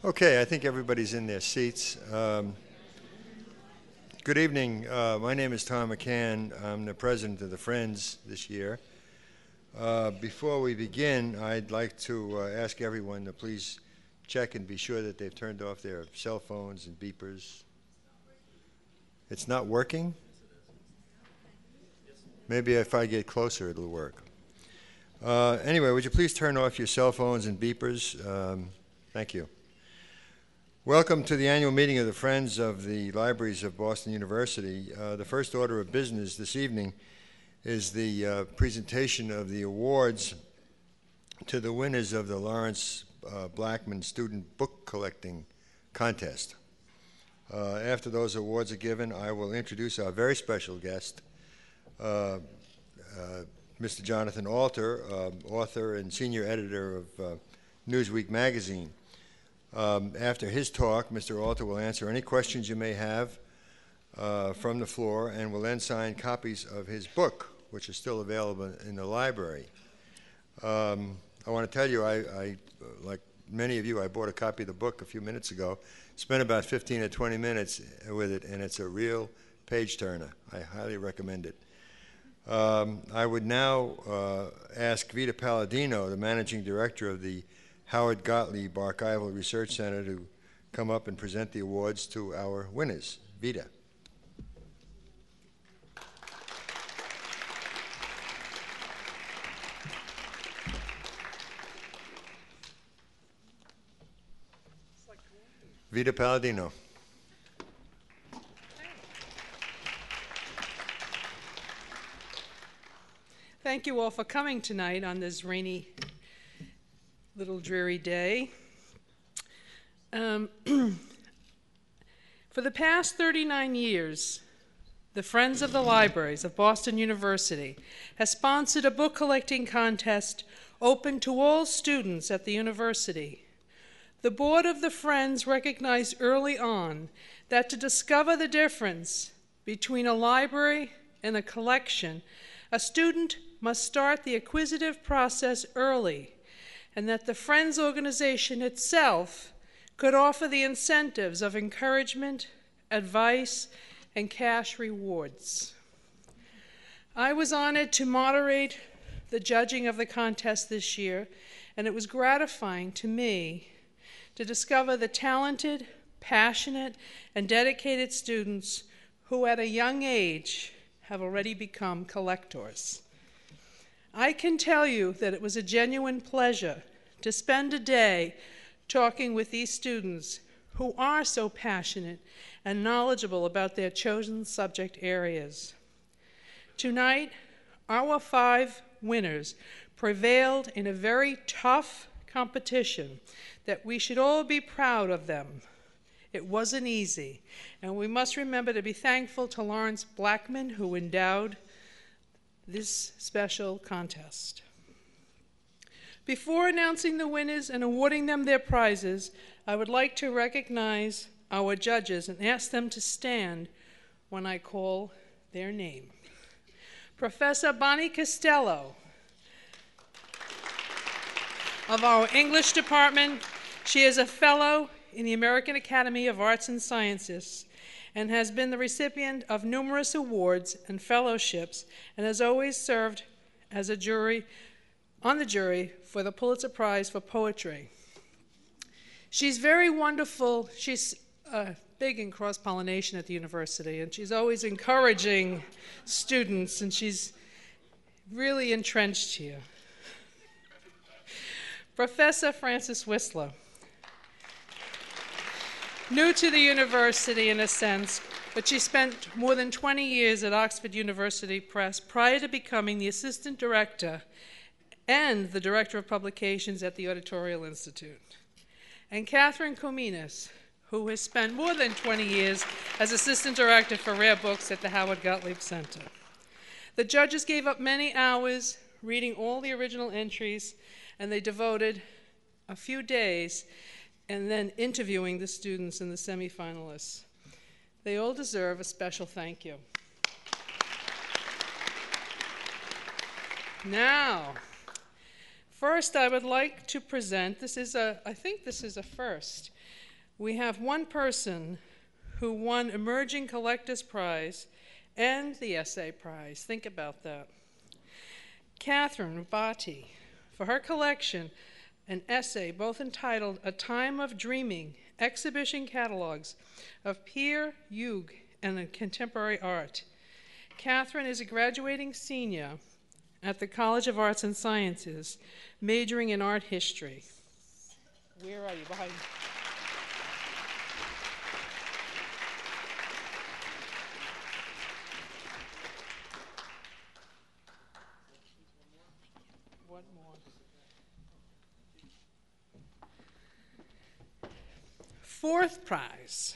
Okay, I think everybody's in their seats. Good evening. My name is Tom McCann. I'm the president of the Friends this year. Before we begin, I'd like to ask everyone to please check and be sure that they've turned off their cell phones and beepers. It's not working? Maybe if I get closer, it'll work. Anyway, would you please turn off your cell phones and beepers? Thank you. Welcome to the annual meeting of the Friends of the Libraries of Boston University. The first order of business this evening is the presentation of the awards to the winners of the Lawrence Blackman Student Book Collecting Contest. After those awards are given, I will introduce our very special guest, Mr. Jonathan Alter, author and senior editor of Newsweek magazine. After his talk, Mr. Alter will answer any questions you may have from the floor and will then sign copies of his book, which is still available in the library. I want to tell you, I like many of you, I bought a copy of the book a few minutes ago, spent about 15 or 20 minutes with it, and it's a real page-turner. I highly recommend it. I would now ask Vita Palladino, the managing director of the Howard Gottlieb Archival Research Center, to come up and present the awards to our winners. Vita. Vita Palladino. Thank you all for coming tonight on this rainy, little dreary day. For the past 39 years, the Friends of the Libraries of Boston University has sponsored a book collecting contest open to all students at the university. The board of the Friends recognized early on that to discover the difference between a library and a collection, a student must start the acquisitive process early, and that the Friends organization itself could offer the incentives of encouragement, advice, and cash rewards. I was honored to moderate the judging of the contest this year, and it was gratifying to me to discover the talented, passionate, and dedicated students who at a young age have already become collectors. I can tell you that it was a genuine pleasure to spend a day talking with these students who are so passionate and knowledgeable about their chosen subject areas. Tonight, our 5 winners prevailed in a very tough competition that we should all be proud of them. It wasn't easy, and we must remember to be thankful to Lawrence Blackman, who endowed this special contest. Before announcing the winners and awarding them their prizes, I would like to recognize our judges and ask them to stand when I call their name. Professor Bonnie Costello of our English department. She is a fellow in the American Academy of Arts and Sciences and has been the recipient of numerous awards and fellowships and has always served as a jury on the jury for the Pulitzer Prize for Poetry. She's very wonderful. She's big in cross-pollination at the university, and she's always encouraging students, and she's really entrenched here. Professor Frances Whistler. New to the university in a sense, but she spent more than 20 years at Oxford University Press prior to becoming the assistant director and the director of publications at the Editorial Institute. And Catherine Kominas, who has spent more than 20 years as assistant director for rare books at the Howard Gottlieb Center. The judges gave up many hours reading all the original entries, and they devoted a few days and then interviewing the students and the semifinalists. They all deserve a special thank you. Now, First, I would like to present, I think this is a first. We have one person who won Emerging Collectors Prize and the Essay Prize. Think about that. Catherine Batti, for her collection, an essay both entitled A Time of Dreaming, Exhibition Catalogs of Peer, Hugh, and Contemporary Art. Catherine is a graduating senior at the College of Arts and Sciences, majoring in art history. Where are you? Behind. One more. Fourth prize,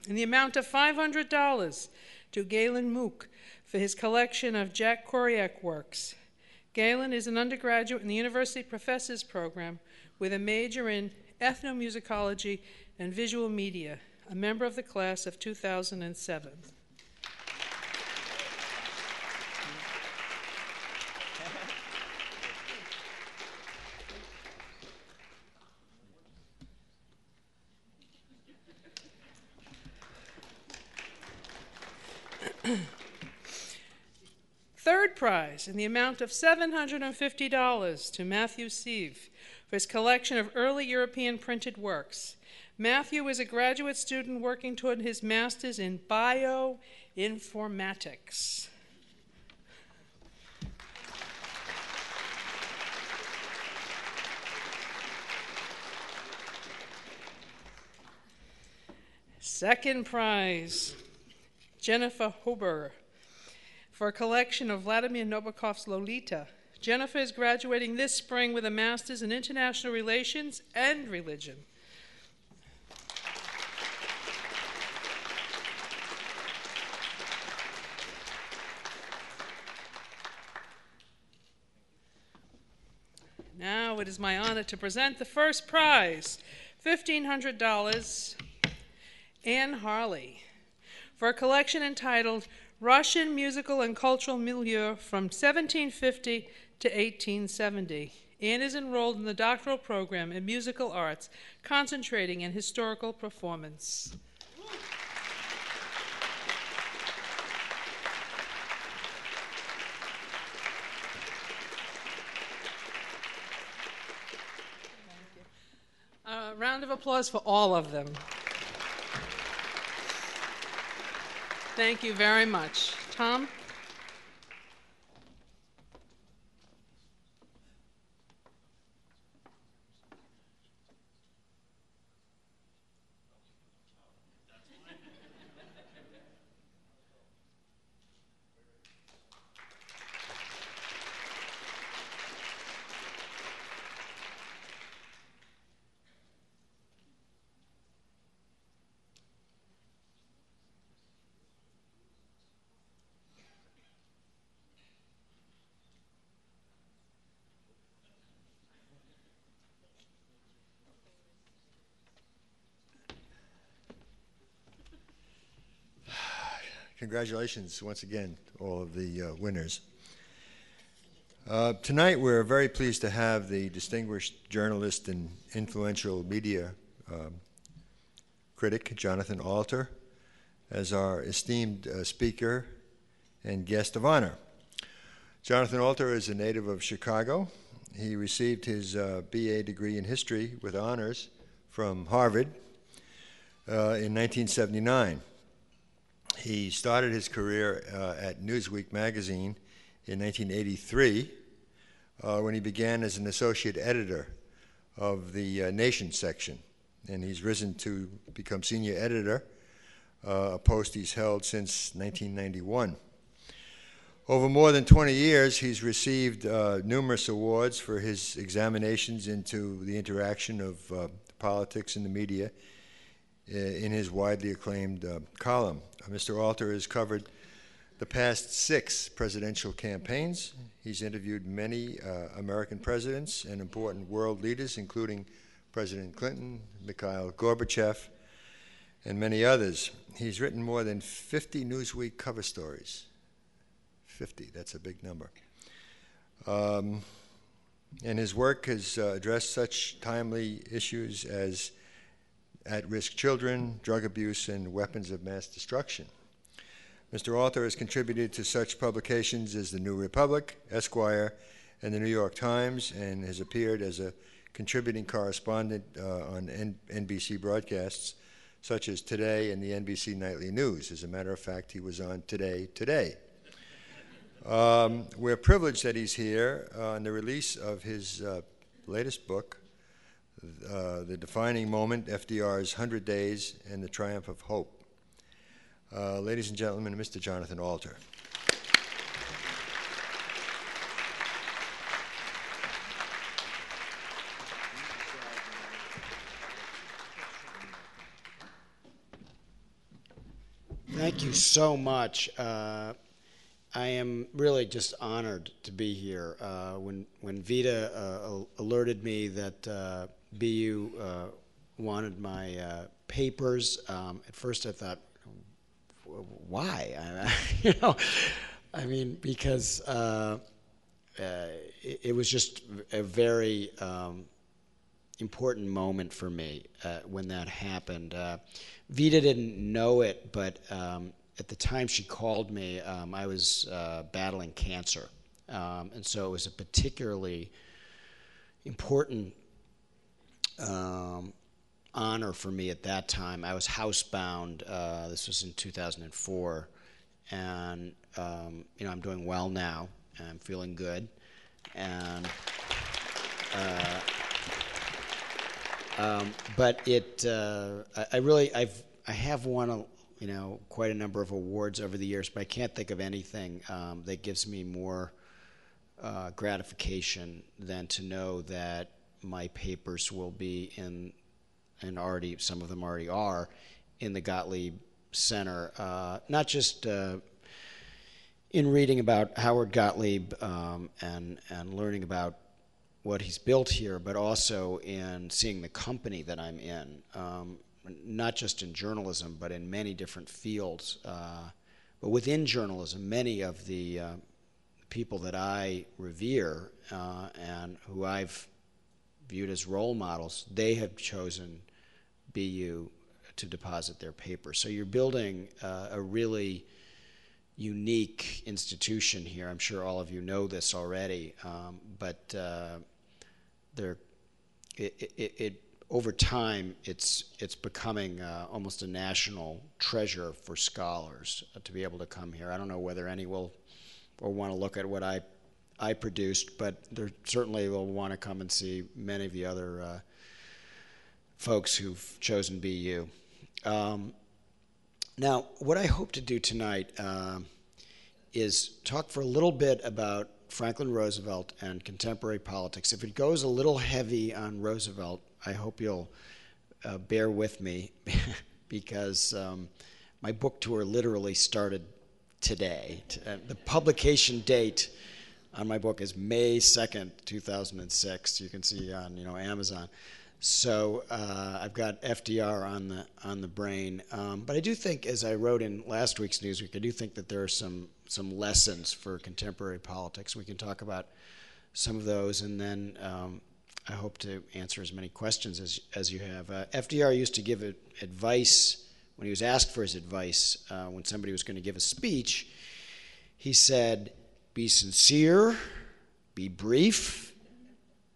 in the amount of $500, to Galen Mook for his collection of Jack Kerouac works. Galen is an undergraduate in the University Professors Program with a major in ethnomusicology and visual media, a member of the class of 2007. Third prize, in the amount of $750, to Matthew Sieve for his collection of early European printed works. Matthew is a graduate student working toward his master's in bioinformatics. Second prize, Jennifer Huber, for a collection of Vladimir Nabokov's Lolita. Jennifer is graduating this spring with a master's in international relations and religion. Now it is my honor to present the first prize, $1,500, Anne Harley, for a collection entitled Russian Musical and Cultural Milieu from 1750 to 1870. Anne is enrolled in the doctoral program in musical arts, concentrating in historical performance. A round of applause for all of them. Thank you very much. Tom? Congratulations once again to all of the winners. Tonight we're very pleased to have the distinguished journalist and influential media critic, Jonathan Alter, as our esteemed speaker and guest of honor. Jonathan Alter is a native of Chicago. He received his BA degree in history with honors from Harvard in 1979. He started his career at Newsweek magazine in 1983 when he began as an associate editor of the Nation section. And he's risen to become senior editor, a post he's held since 1991. Over more than 20 years, he's received numerous awards for his examinations into the interaction of politics and the media in his widely acclaimed column. Mr. Alter has covered the past 6 presidential campaigns. He's interviewed many American presidents and important world leaders, including President Clinton, Mikhail Gorbachev, and many others. He's written more than 50 Newsweek cover stories. 50, that's a big number. and his work has addressed such timely issues as at-risk children, drug abuse, and weapons of mass destruction. Mr. Author has contributed to such publications as the New Republic, Esquire, and the New York Times, and has appeared as a contributing correspondent on NBC broadcasts, such as Today and the NBC Nightly News. As a matter of fact, he was on Today. We're privileged that he's here on the release of his latest book, The Defining Moment, FDR's 100 Days and the Triumph of Hope. Ladies and gentlemen, Mr. Jonathan Alter. Thank you so much. I am really just honored to be here. When Vita alerted me that BU wanted my papers, at first I thought, why? Because it was just a very important moment for me when that happened. Vita didn't know it, but at the time she called me, I was battling cancer. And so it was a particularly important honor for me at that time. I was housebound. This was in 2004. And, I'm doing well now. I'm feeling good. And, but I have won quite a number of awards over the years, but I can't think of anything that gives me more gratification than to know that my papers will be in, and already some of them already are, in the Gottlieb Center. Not just in reading about Howard Gottlieb and learning about what he's built here, but also in seeing the company that I'm in. Not just in journalism, but in many different fields. But within journalism, many of the people that I revere and who I've viewed as role models, they have chosen BU to deposit their papers. So you're building a really unique institution here. I'm sure all of you know this already, but over time, it's becoming almost a national treasure for scholars to be able to come here. I don't know whether any will want to look at what I produced, but they certainly will want to come and see many of the other folks who've chosen BU. Now, what I hope to do tonight is talk for a little bit about Franklin Roosevelt and contemporary politics. If it goes a little heavy on Roosevelt, I hope you'll bear with me because my book tour literally started today. The publication date on my book is May 2nd, 2006. You can see on Amazon. So I've got FDR on the brain. But I do think, as I wrote in last week's Newsweek, I do think that there are some lessons for contemporary politics. We can talk about some of those, and then I hope to answer as many questions as you have. FDR used to give advice when he was asked for his advice when somebody was going to give a speech. He said, "Be sincere, be brief,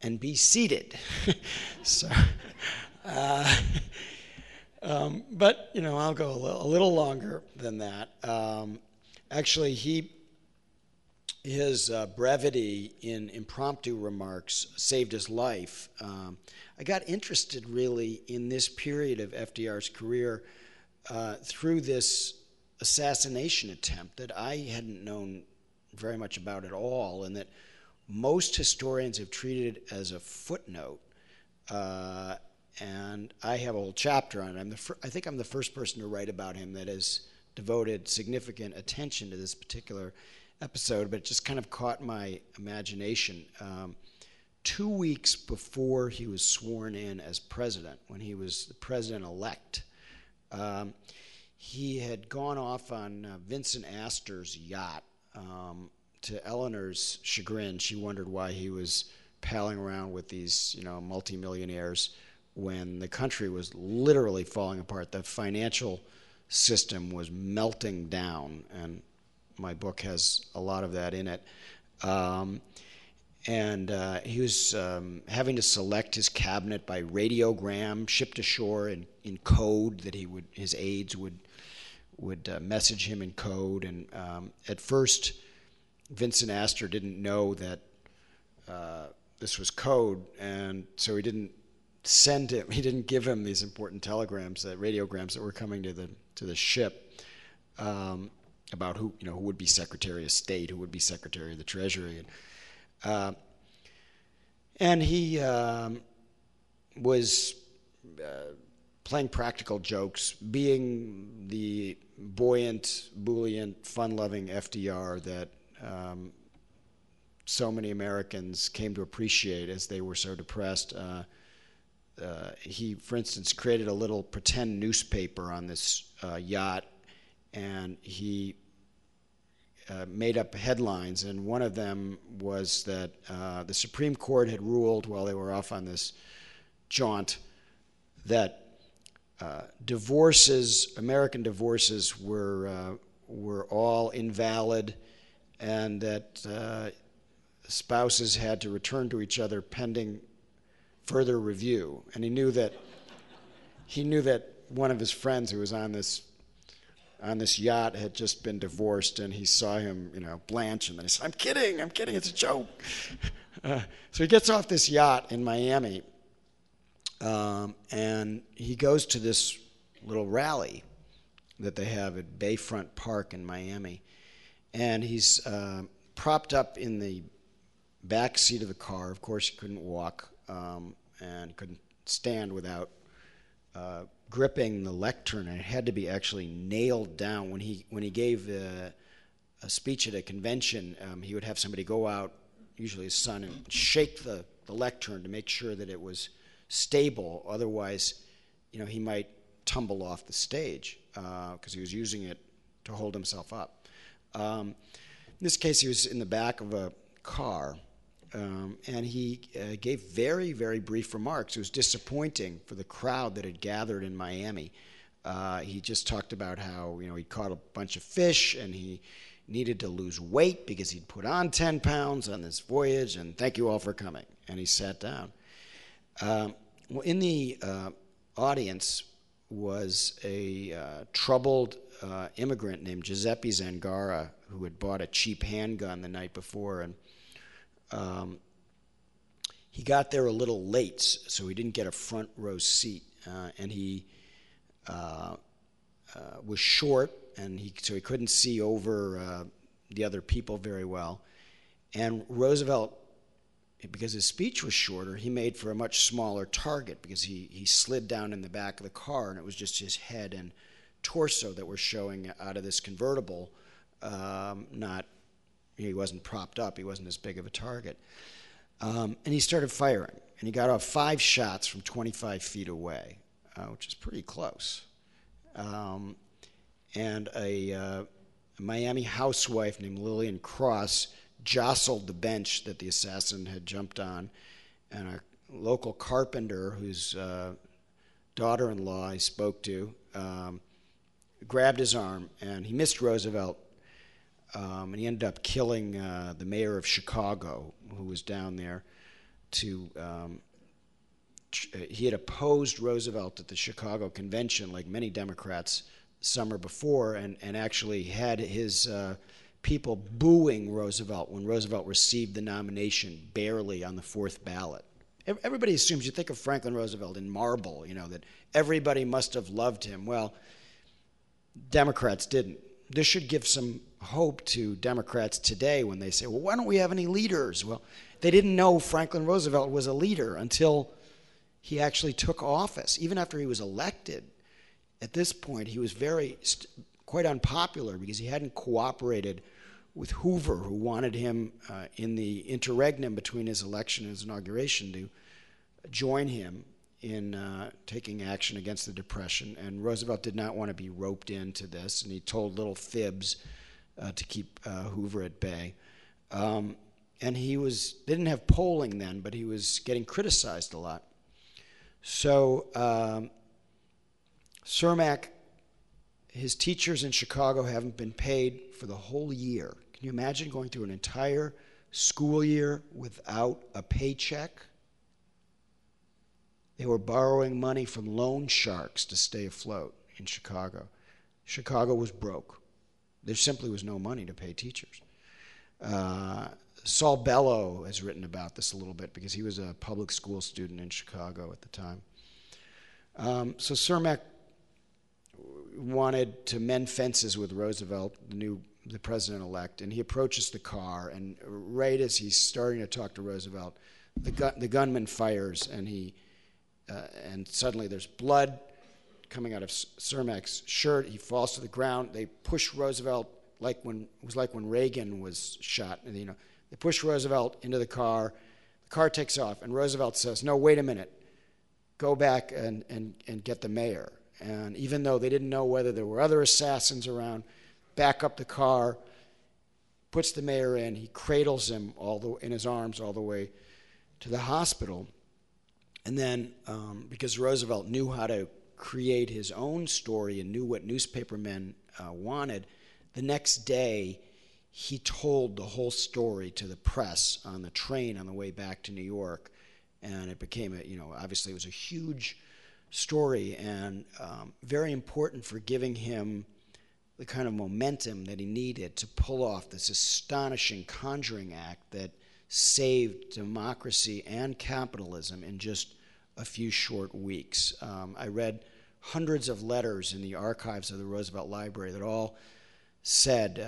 and be seated." So, but I'll go a little longer than that. Actually, his brevity in impromptu remarks saved his life. I got interested really in this period of FDR's career through this assassination attempt that I hadn't known very much about at all, and that most historians have treated as a footnote. And I have a whole chapter on it. I think I'm the first person to write about him that has devoted significant attention to this particular episode, but it just kind of caught my imagination. 2 weeks before he was sworn in as president, when he was the president-elect, he had gone off on Vincent Astor's yacht. To Eleanor's chagrin, she wondered why he was palling around with these, multimillionaires when the country was literally falling apart. The financial system was melting down, and my book has a lot of that in it. And he was having to select his cabinet by radiogram, shipped ashore in code that his aides would message him in code. And at first, Vincent Astor didn't know that this was code, and so he didn't give him these important telegrams, radiograms that were coming to the ship about who would be Secretary of State, who would be Secretary of the Treasury. And he was playing practical jokes, being the buoyant, buoyant, fun-loving FDR that so many Americans came to appreciate as they were so depressed. He, for instance, created a little pretend newspaper on this yacht, and he made up headlines, and one of them was that the Supreme Court had ruled while they were off on this jaunt that American divorces were all invalid, and that spouses had to return to each other pending further review. And he knew that one of his friends who was on this yacht had just been divorced, and he saw him, blanch, and then he said, I'm kidding, it's a joke. So he gets off this yacht in Miami, and he goes to this little rally that they have at Bayfront Park in Miami, and he's propped up in the back seat of the car. Of course, he couldn't walk and couldn't stand without gripping the lectern, and it had to be actually nailed down. When he gave a speech at a convention, he would have somebody go out, usually his son, and shake the lectern to make sure that it was stable. Otherwise, he might tumble off the stage because he was using it to hold himself up. In this case, he was in the back of a car, and he gave very, very brief remarks. It was disappointing for the crowd that had gathered in Miami. He just talked about how he caught a bunch of fish, and he needed to lose weight because he'd put on 10 pounds on this voyage, and thank you all for coming. And he sat down. Well, in the audience was a troubled immigrant named Giuseppe Zangara, who had bought a cheap handgun the night before, and he got there a little late, so he didn't get a front row seat, and he was short, and so he couldn't see over the other people very well. And Roosevelt, because his speech was shorter, he made for a much smaller target because he slid down in the back of the car, and it was just his head and torso that were showing out of this convertible. He wasn't propped up. He wasn't as big of a target. And he started firing, and he got off 5 shots from 25 feet away, which is pretty close. And a Miami housewife named Lillian Cross jostled the bench that the assassin had jumped on, and a local carpenter whose daughter-in-law I spoke to grabbed his arm, and he missed Roosevelt, and he ended up killing the mayor of Chicago, who was down there he had opposed Roosevelt at the Chicago convention, like many Democrats the summer before, and actually had his people booing Roosevelt when Roosevelt received the nomination barely on the 4th ballot. Everybody assumes, you think of Franklin Roosevelt in marble, that everybody must have loved him. Well, Democrats didn't. This should give some hope to Democrats today when they say, well, why don't we have any leaders? Well, they didn't know Franklin Roosevelt was a leader until he actually took office. Even after he was elected, at this point, he was quite unpopular because he hadn't cooperated with Hoover, who wanted him in the interregnum between his election and his inauguration to join him in taking action against the Depression. And Roosevelt did not want to be roped into this, and he told little fibs to keep Hoover at bay. And they didn't have polling then, but he was getting criticized a lot. So Cermak, his teachers in Chicago haven't been paid for the whole year. Can you imagine going through an entire school year without a paycheck? They were borrowing money from loan sharks to stay afloat in Chicago. Chicago was broke. There simply was no money to pay teachers. Saul Bellow has written about this a little bit because he was a public school student in Chicago at the time. So Cermak wanted to mend fences with Roosevelt, the president-elect, and he approaches the car, and right as he's starting to talk to Roosevelt, the gunman fires, and suddenly there's blood coming out of Cermak's shirt. He falls to the ground. They push Roosevelt like when Reagan was shot. And, they push Roosevelt into the car. The car takes off, and Roosevelt says, "No, wait a minute. Go back and get the mayor." And even though they didn't know whether there were other assassins around, back up the car, puts the mayor in. He cradles him in his arms all the way to the hospital. And then, because Roosevelt knew how to create his own story and knew what newspapermen wanted, the next day he told the whole story to the press on the train on the way back to New York. And it became obviously it was a huge story and very important for giving him the kind of momentum that he needed to pull off this astonishing conjuring act that saved democracy and capitalism in just a few short weeks. I read hundreds of letters in the archives of the Roosevelt Library that all said,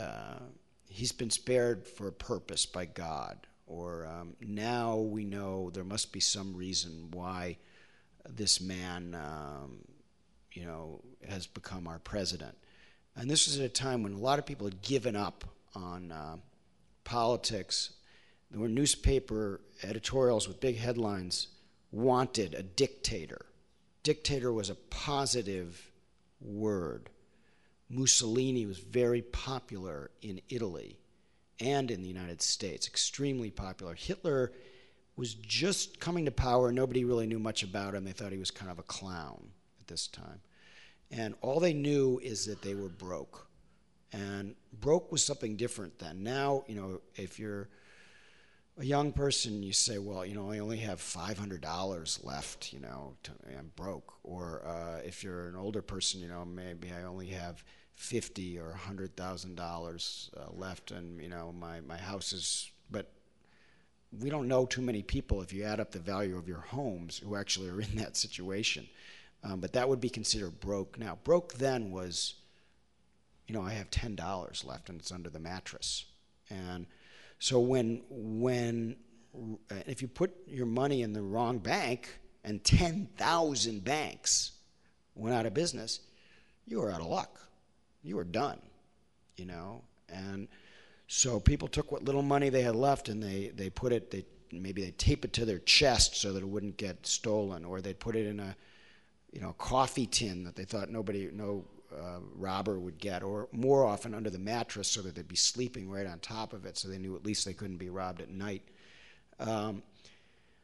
he's been spared for a purpose by God, or now we know there must be some reason why this man has become our president. And this was at a time when a lot of people had given up on politics. There were newspaper editorials with big headlines, "Wanted a dictator." Dictator was a positive word. Mussolini was very popular in Italy and in the United States, extremely popular. Hitler was just coming to power. Nobody really knew much about him. They thought he was kind of a clown at this time. And all they knew is that they were broke. And broke was something different then. Now, if you're a young person, you say, well, I only have $500 left, I'm broke. Or if you're an older person, maybe I only have $50,000 or $100,000 left, and, my house is, but we don't know too many people, if you add up the value of your homes, who actually are in that situation. But that would be considered broke now. Broke then was, I have $10 left and it's under the mattress. And so if you put your money in the wrong bank and 10,000 banks went out of business, you were out of luck. You were done, And so people took what little money they had left and they put it, maybe they tape it to their chest so that it wouldn't get stolen, or they'd put it in a coffee tin that they thought no robber would get, or more often under the mattress so that they'd be sleeping right on top of it, so they knew at least they couldn't be robbed at night.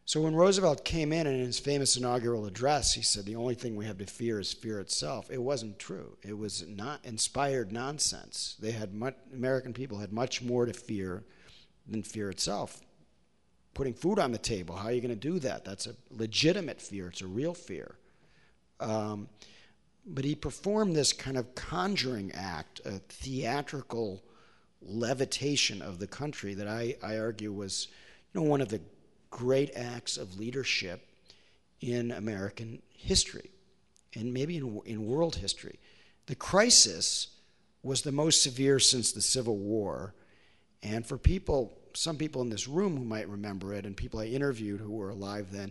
So when Roosevelt came in his famous inaugural address, he said, the only thing we have to fear is fear itself. It wasn't true. It was not inspired nonsense. American people had much more to fear than fear itself. Putting food on the table, how are you going to do that? That's a legitimate fear. It's a real fear. But he performed this kind of conjuring act, a theatrical levitation of the country that I argue was, one of the great acts of leadership in American history, and maybe in world history. The crisis was the most severe since the Civil War, and for some people in this room who might remember it, and people I interviewed who were alive then,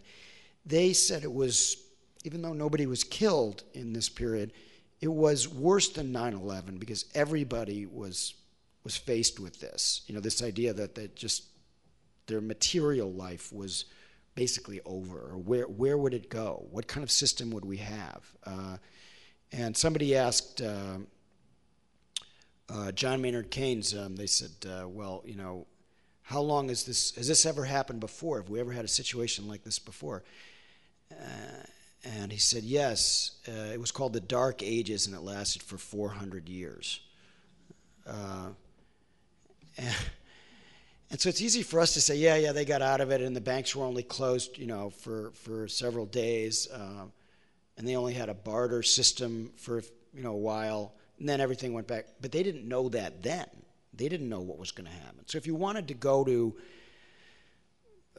they said it was, even though nobody was killed in this period, it was worse than 9/11 because everybody was faced with this. This idea that their material life was basically over. Or where would it go? What kind of system would we have? And somebody asked John Maynard Keynes, they said, how long has this ever happened before? Have we ever had a situation like this before? And he said, yes. It was called the Dark Ages, and it lasted for 400 years. And so it's easy for us to say, yeah, they got out of it, and the banks were only closed, for several days, and they only had a barter system for, a while, and then everything went back. But they didn't know that then. They didn't know what was going to happen. So if you wanted to go to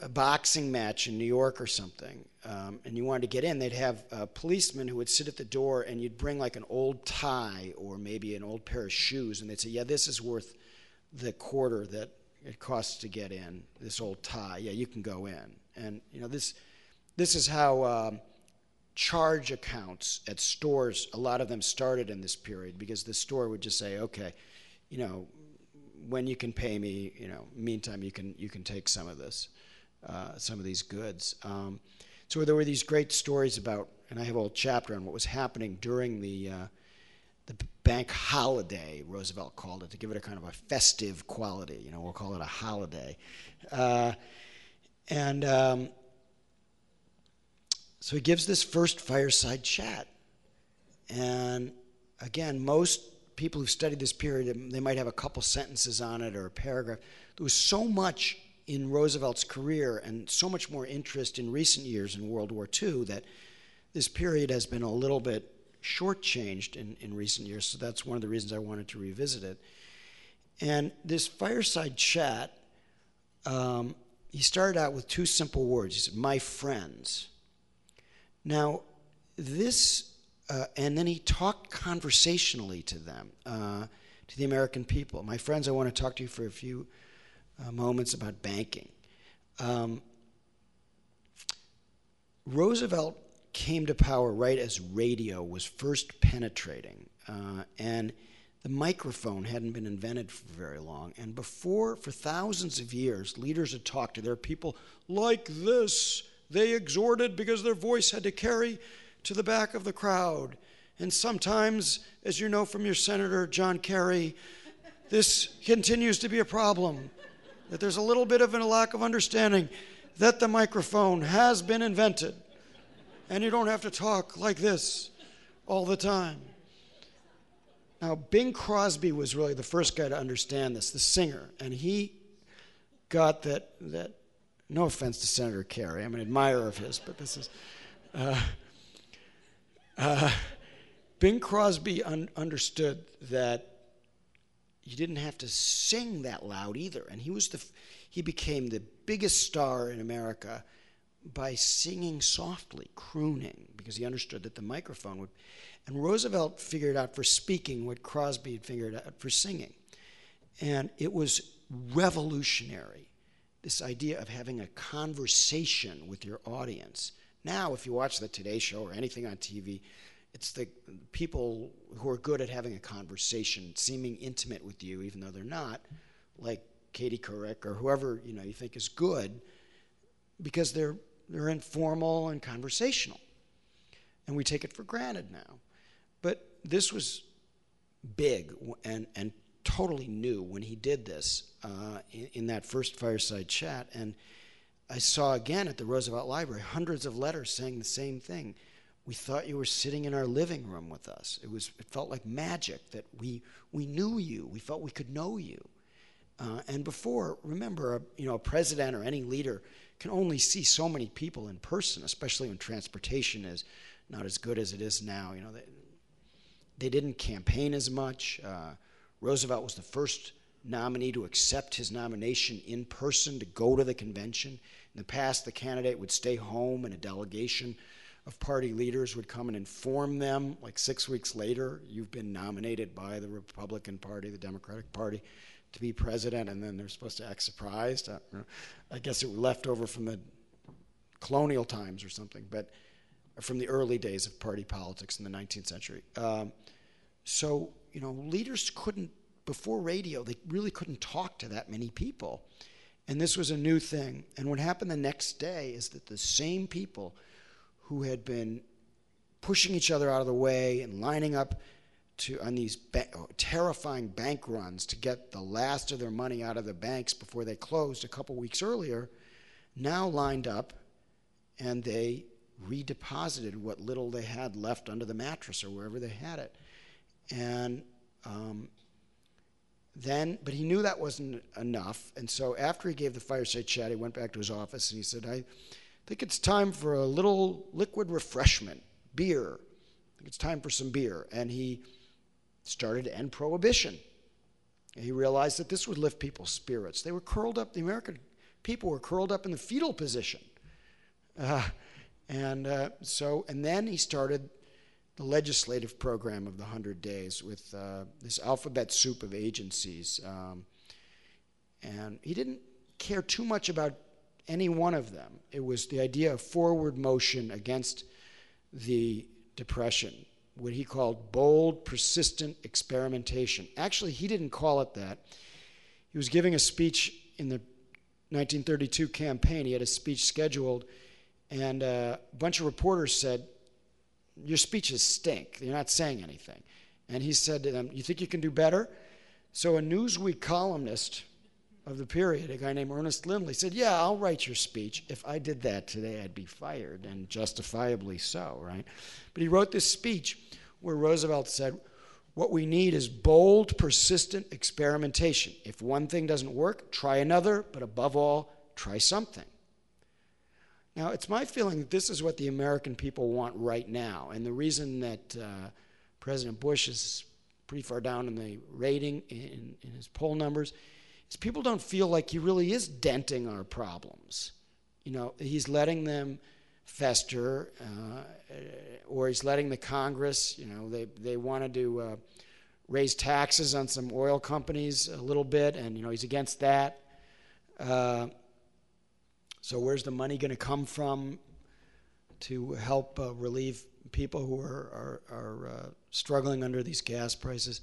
a boxing match in New York or something, and you wanted to get in, they'd have a policeman who would sit at the door, and you'd bring like an old tie or maybe an old pair of shoes, and they'd say, yeah, this is worth the quarter that it costs to get in, this old tie. Yeah, you can go in. And, this is how charge accounts at stores, a lot of them started in this period, because the store would just say, okay, when you can pay me, meantime, you can take some of this, some of these goods. So there were these great stories about, and I have a whole chapter on what was happening during the bank holiday, Roosevelt called it, to give it a kind of a festive quality. We'll call it a holiday. So he gives this first fireside chat. And again, most people who've studied this period, they might have a couple sentences on it or a paragraph. There was so much in Roosevelt's career and so much more interest in recent years in World War II that this period has been a little bit shortchanged in recent years. So that's one of the reasons I wanted to revisit it. And this fireside chat, he started out with two simple words. He said, "My friends." Now, this, and then he talked conversationally to them, to the American people. "My friends, I want to talk to you for a few moments about banking." Roosevelt came to power right as radio was first penetrating, and the microphone hadn't been invented for very long. And before, for thousands of years, leaders had talked to their people like this. They exhorted because their voice had to carry to the back of the crowd. And sometimes, as you know from your Senator John Kerry, this continues to be a problem, that there's a little bit of a lack of understanding that the microphone has been invented, and you don't have to talk like this all the time. Now, Bing Crosby was really the first guy to understand this, the singer, and he got that no offense to Senator Kerry, I'm an admirer of his, but this is, Bing Crosby understood that you didn't have to sing that loud either, and he became the biggest star in America by singing softly, crooning, because he understood that the microphone would. And Roosevelt figured out for speaking what Crosby had figured out for singing. And it was revolutionary, this idea of having a conversation with your audience. Now, if you watch the Today Show or anything on TV, it's the people who are good at having a conversation, seeming intimate with you, even though they're not, like Katie Couric or whoever you think is good, because they're informal and conversational. And we take it for granted now. But this was big and totally new when he did this in that first fireside chat. And I saw again at the Roosevelt Library hundreds of letters saying the same thing. We thought you were sitting in our living room with us. It felt like magic that we knew you. We felt we could know you. And before, remember, a president or any leader can only see so many people in person, especially when transportation is not as good as it is now. They didn't campaign as much. Roosevelt was the first nominee to accept his nomination in person, to go to the convention. In the past, the candidate would stay home, and a delegation of party leaders would come and inform them, like 6 weeks later, you've been nominated by the Republican Party, the Democratic Party, to be president, and then they're supposed to act surprised. I guess it was left over from the colonial times or something, but from the early days of party politics in the 19th century. So, leaders couldn't, before radio, they really couldn't talk to that many people. And this was a new thing. And what happened the next day is that the same people who had been pushing each other out of the way and lining up on these terrifying bank runs to get the last of their money out of the banks before they closed a couple weeks earlier, now lined up and they redeposited what little they had left under the mattress or wherever they had it. And but he knew that wasn't enough. And so after he gave the fireside chat, he went back to his office and he said, I think it's time for a little liquid refreshment, beer. I think it's time for some beer. And he started to end prohibition. And he realized that this would lift people's spirits. They were curled up, the American people were curled up in the fetal position. And then he started the legislative program of the 100 Days with this alphabet soup of agencies. And he didn't care too much about any one of them. It was the idea of forward motion against the Depression, what he called bold, persistent experimentation. Actually, he didn't call it that. He was giving a speech in the 1932 campaign. He had a speech scheduled, and a bunch of reporters said, your speeches stink. You're not saying anything. And he said to them, you think you can do better? So a Newsweek columnist of the period, a guy named Ernest Lindley, said, yeah, I'll write your speech. If I did that today, I'd be fired, and justifiably so, right? But he wrote this speech where Roosevelt said, what we need is bold, persistent experimentation. If one thing doesn't work, try another, but above all, try something. Now, it's my feeling that this is what the American people want right now. And the reason that President Bush is pretty far down in the rating, in his poll numbers, is people don't feel like he really is denting our problems. You know, he's letting them fester, or he's letting the Congress, you know, they wanted to raise taxes on some oil companies a little bit, and, you know, he's against that. So where's the money going to come from to help relieve people who are struggling under these gas prices?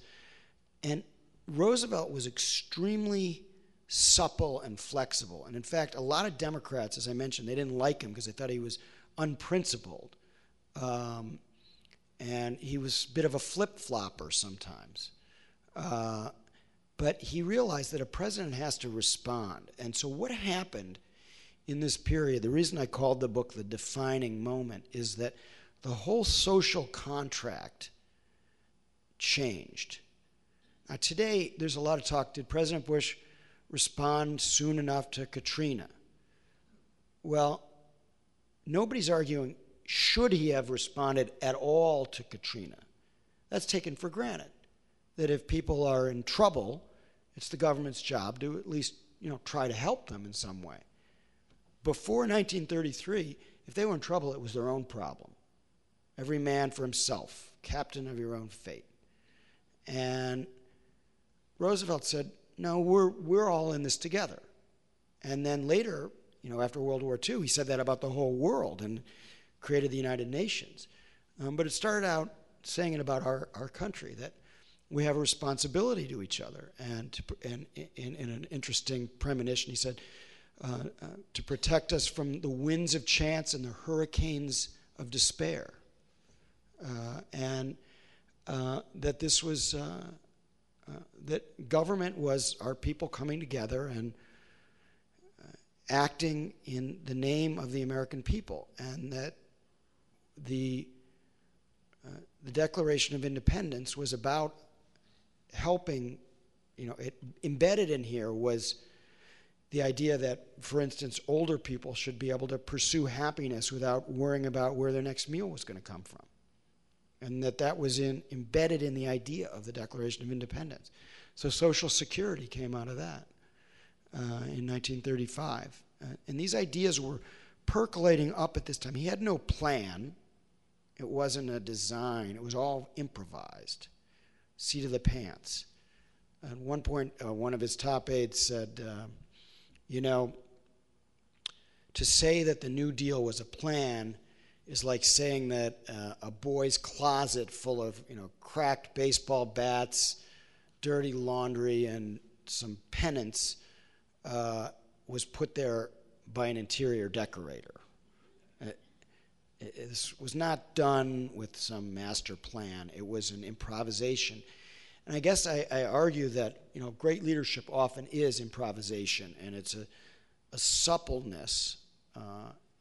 And Roosevelt was extremely supple and flexible. And in fact, a lot of Democrats, as I mentioned, they didn't like him because they thought he was unprincipled. And he was a bit of a flip-flopper sometimes. But he realized that a president has to respond. And so what happened in this period, the reason I called the book The Defining Moment, is that the whole social contract changed. Now, today, there's a lot of talk. Did President Bush respond soon enough to Katrina? Well, nobody's arguing, should he have responded at all to Katrina? That's taken for granted. That if people are in trouble, it's the government's job to at least, you know, try to help them in some way. Before 1933, if they were in trouble, it was their own problem. Every man for himself, captain of your own fate. And Roosevelt said, no, we're all in this together. And then later, you know, after World War II, he said that about the whole world and created the United Nations. But it started out saying it about our country, that we have a responsibility to each other. And in an interesting premonition, he said, to protect us from the winds of chance and the hurricanes of despair. And that this was, that government was our people coming together and acting in the name of the American people, and that the Declaration of Independence was about helping, you know, embedded in here was the idea that, for instance, older people should be able to pursue happiness without worrying about where their next meal was going to come from. And that was embedded in the idea of the Declaration of Independence. So Social Security came out of that in 1935. And these ideas were percolating up at this time. He had no plan. It wasn't a design. It was all improvised, seat of the pants. At one point, one of his top aides said, you know, to say that the New Deal was a plan is like saying that a boy's closet full of, you know, cracked baseball bats, dirty laundry, and some pennants was put there by an interior decorator. This was not done with some master plan. It was an improvisation. And I guess I argue that, great leadership often is improvisation, and it's a suppleness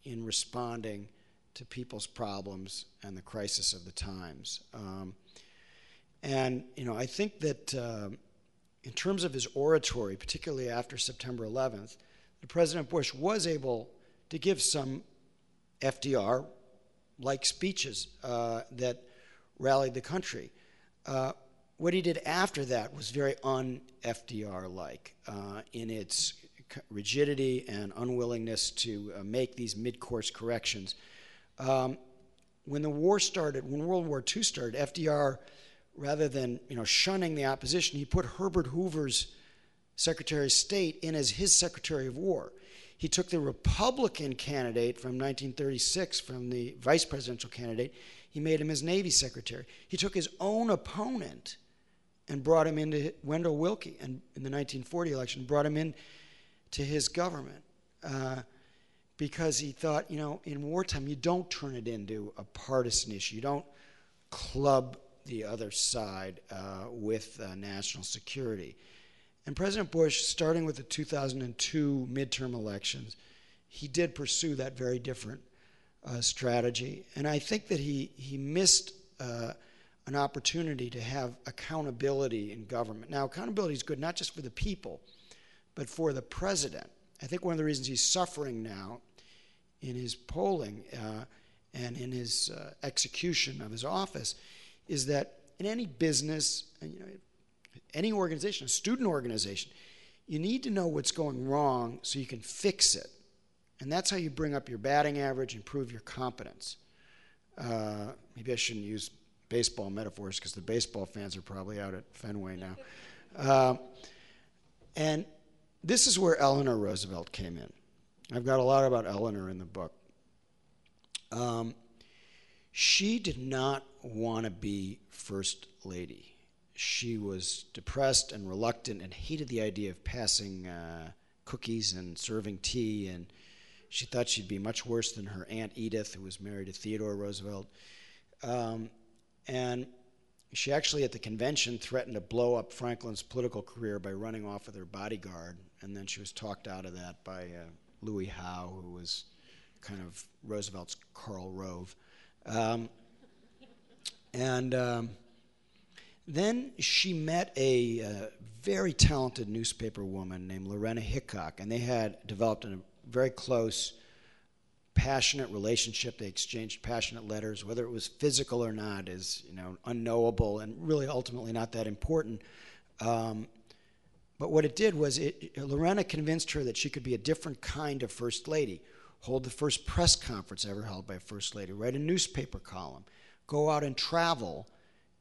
in responding to people's problems and the crisis of the times. I think that in terms of his oratory, particularly after September 11th, President Bush was able to give some FDR-like speeches that rallied the country. What he did after that was very un-FDR-like in its rigidity and unwillingness to make these mid-course corrections. When the war started, when World War II started, FDR, rather than shunning the opposition, he put Herbert Hoover's Secretary of State in as his Secretary of War. He took the Republican candidate from 1936, from the vice presidential candidate, he made him his Navy Secretary. He took his own opponent and brought him into Wendell Willkie, and in the 1940 election, brought him in to his government because he thought, in wartime, you don't turn it into a partisan issue. You don't club the other side with national security. And President Bush, starting with the 2002 midterm elections, he did pursue that very different strategy. And I think that he missed an opportunity to have accountability in government. Now, accountability is good not just for the people, but for the president. I think one of the reasons he's suffering now in his polling and in his execution of his office is that in any business, any organization, a student organization, you need to know what's going wrong so you can fix it. And that's how you bring up your batting average, improve your competence. Maybe I shouldn't use baseball metaphors because the baseball fans are probably out at Fenway now. And this is where Eleanor Roosevelt came in. I've got a lot about Eleanor in the book. She did not want to be First Lady. She was depressed and reluctant and hated the idea of passing cookies and serving tea, and she thought she'd be much worse than her Aunt Edith, who was married to Theodore Roosevelt. And she actually, at the convention, threatened to blow up Franklin's political career by running off with her bodyguard, and then she was talked out of that by Louis Howe, who was kind of Roosevelt's Karl Rove. Then she met a very talented newspaper woman named Lorena Hickok, and they had developed a very close, passionate relationship. They exchanged passionate letters. Whether it was physical or not is, unknowable and really ultimately not that important. But what it did was Lorena convinced her that she could be a different kind of First Lady, hold the first press conference ever held by a First Lady, write a newspaper column, go out and travel,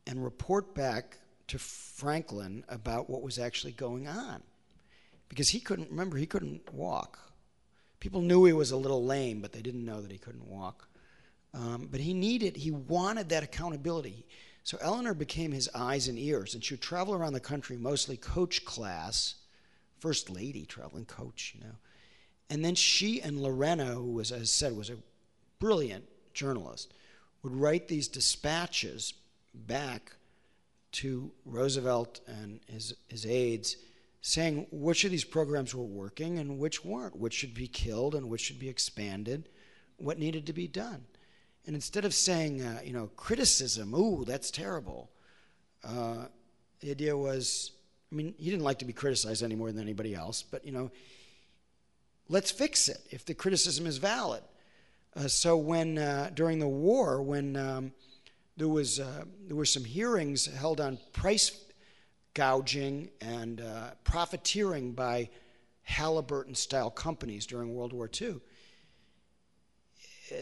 and report back to Franklin about what was actually going on. Because he couldn't walk. People knew he was a little lame, but they didn't know that he couldn't walk. But he wanted that accountability. So Eleanor became his eyes and ears, and she would travel around the country, mostly coach class, First Lady traveling coach, And then she and Lorena, who was, as I said, was a brilliant journalist, would write these dispatches back to Roosevelt and his aides, saying which of these programs were working and which weren't, which should be killed and which should be expanded, what needed to be done. And instead of saying, criticism, ooh, that's terrible, the idea was, he didn't like to be criticized any more than anybody else, but, let's fix it if the criticism is valid. So when, during the war, when there were some hearings held on price gouging and profiteering by Halliburton-style companies during World War II.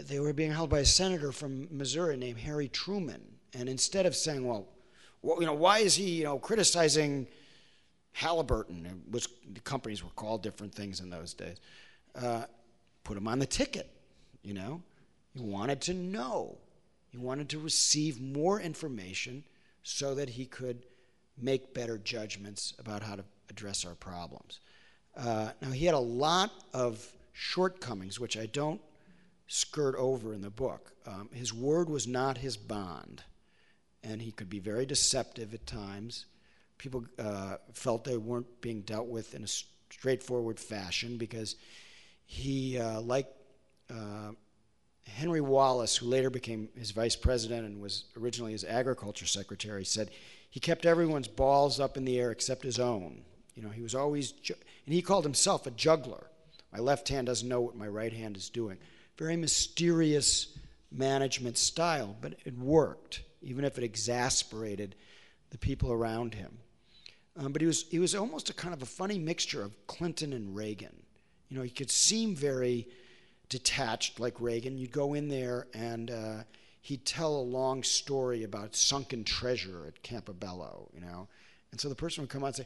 They were being held by a senator from Missouri named Harry Truman. And instead of saying, why is he, criticizing Halliburton, which the companies were called different things in those days, put him on the ticket, He wanted to know. He wanted to receive more information so that he could make better judgments about how to address our problems. Now, he had a lot of shortcomings, which I don't skirt over in the book. His word was not his bond, and he could be very deceptive at times. People felt they weren't being dealt with in a straightforward fashion because he, like Henry Wallace, who later became his vice president and was originally his agriculture secretary, said he kept everyone's balls up in the air except his own. He was always, and he called himself a juggler. My left hand doesn't know what my right hand is doing. Very mysterious management style, but it worked, even if it exasperated the people around him. But he was almost a kind of a funny mixture of Clinton and Reagan. He could seem very detached like Reagan. You'd go in there and he'd tell a long story about sunken treasure at Campobello, And so the person would come out and say,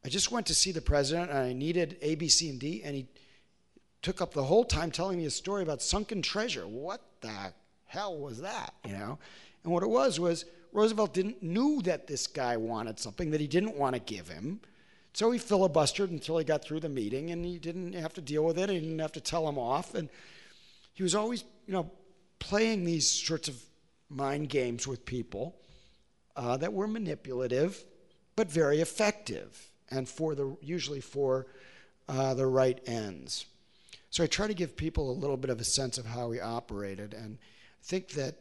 I just went to see the president and I needed A, B, C, and D, and he took up the whole time telling me a story about sunken treasure. What the hell was that, And what it was Roosevelt knew that this guy wanted something that he didn't want to give him. So he filibustered until he got through the meeting, and he didn't have to deal with it. He didn't have to tell him off. And he was always, playing these sorts of mind games with people that were manipulative, but very effective, and usually for the right ends. So I try to give people a little bit of a sense of how he operated, and I think that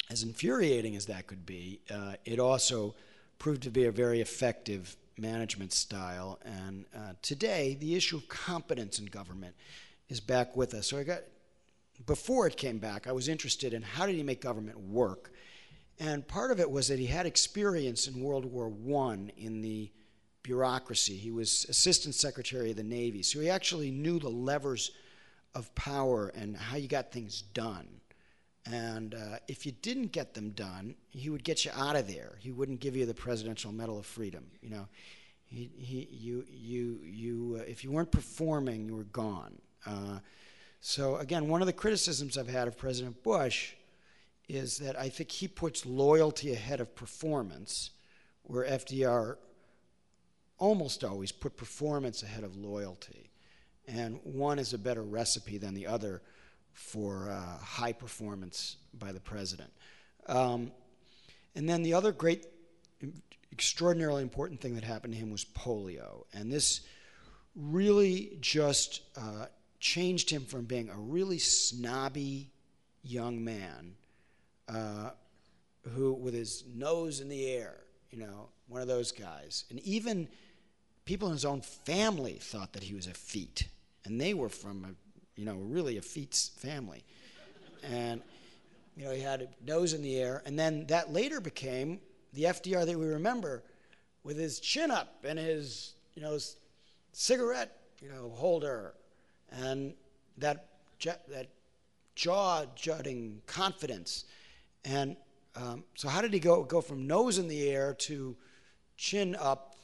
as infuriating as that could be, it also proved to be a very effective management style. And today, the issue of competence in government is back with us. So before it came back, I was interested in how did he make government work. And part of it was that he had experience in World War I in the bureaucracy. He was Assistant Secretary of the Navy, so he actually knew the levers of power and how you got things done. And if you didn't get them done, he would get you out of there. He wouldn't give you the Presidential Medal of Freedom. If you weren't performing, you were gone. So again, one of the criticisms I've had of President Bush is that I think he puts loyalty ahead of performance, where FDR almost always put performance ahead of loyalty. And one is a better recipe than the other for high performance by the president. And then the other great, extraordinarily important thing that happened to him was polio. And this really just changed him from being a really snobby young man who, with his nose in the air, one of those guys. And even people in his own family thought that he was effete. And they were from really effete family. And, he had a nose in the air. And then that later became the FDR that we remember with his chin up and his, cigarette, holder. And that jaw-jutting confidence. And so how did he go from nose in the air to chin up,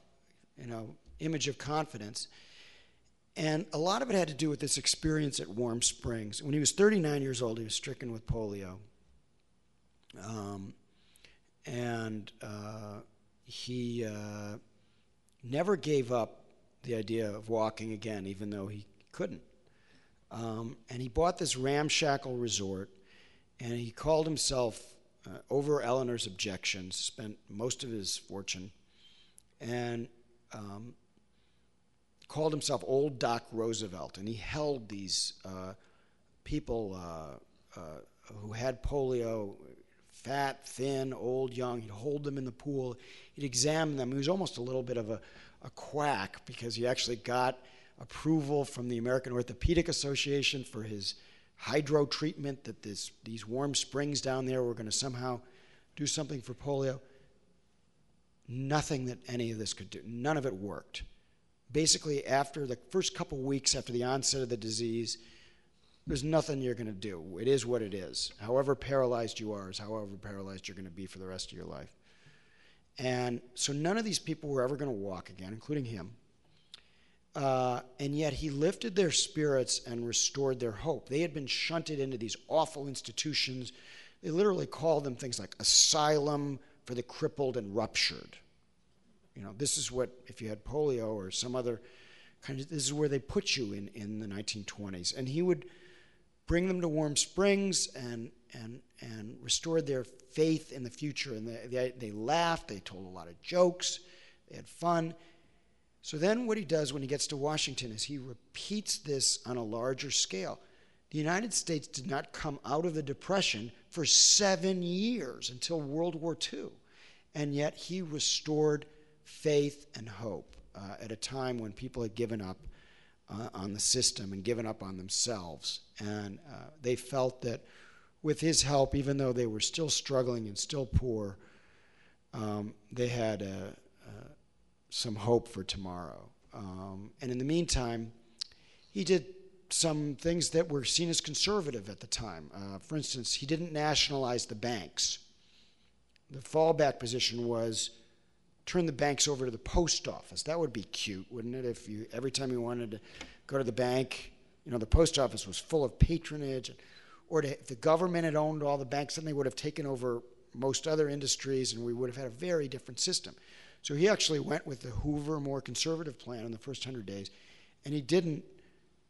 image of confidence? And a lot of it had to do with this experience at Warm Springs. When he was 39 years old, he was stricken with polio. He never gave up the idea of walking again, even though he couldn't. And he bought this ramshackle resort, and he called himself, over Eleanor's objections, spent most of his fortune, and called himself Old Doc Roosevelt. And he held these people who had polio, fat, thin, old, young. He'd hold them in the pool. He'd examine them. He was almost a little bit of a quack, because he actually got approval from the American Orthopedic Association for his hydro treatment, that these warm springs down there were going to somehow do something for polio. Nothing that any of this could do. None of it worked. Basically, after the first couple weeks after the onset of the disease, there's nothing you're going to do. It is what it is. However paralyzed you are is however paralyzed you're going to be for the rest of your life. And so none of these people were ever going to walk again, including him. And yet he lifted their spirits and restored their hope. They had been shunted into these awful institutions. They literally called them things like asylum for the crippled and ruptured. This is what, if you had polio or some other kind of, this is where they put you in the 1920s. And he would bring them to Warm Springs and restored their faith in the future. And they laughed, they told a lot of jokes, they had fun. So then what he does when he gets to Washington is he repeats this on a larger scale. The United States did not come out of the Depression for 7 years until World War II. And yet he restored faith and hope at a time when people had given up on the system and given up on themselves. And they felt that with his help, even though they were still struggling and still poor, they had some hope for tomorrow. And in the meantime, he did some things that were seen as conservative at the time. For instance, he didn't nationalize the banks. The fallback position was turn the banks over to the post office. That would be cute, wouldn't it? If you every time you wanted to go to the bank, the post office was full of patronage. Or if the government had owned all the banks, then they would have taken over most other industries, and we would have had a very different system. So he actually went with the Hoover, more conservative plan in the first 100 days, and he didn't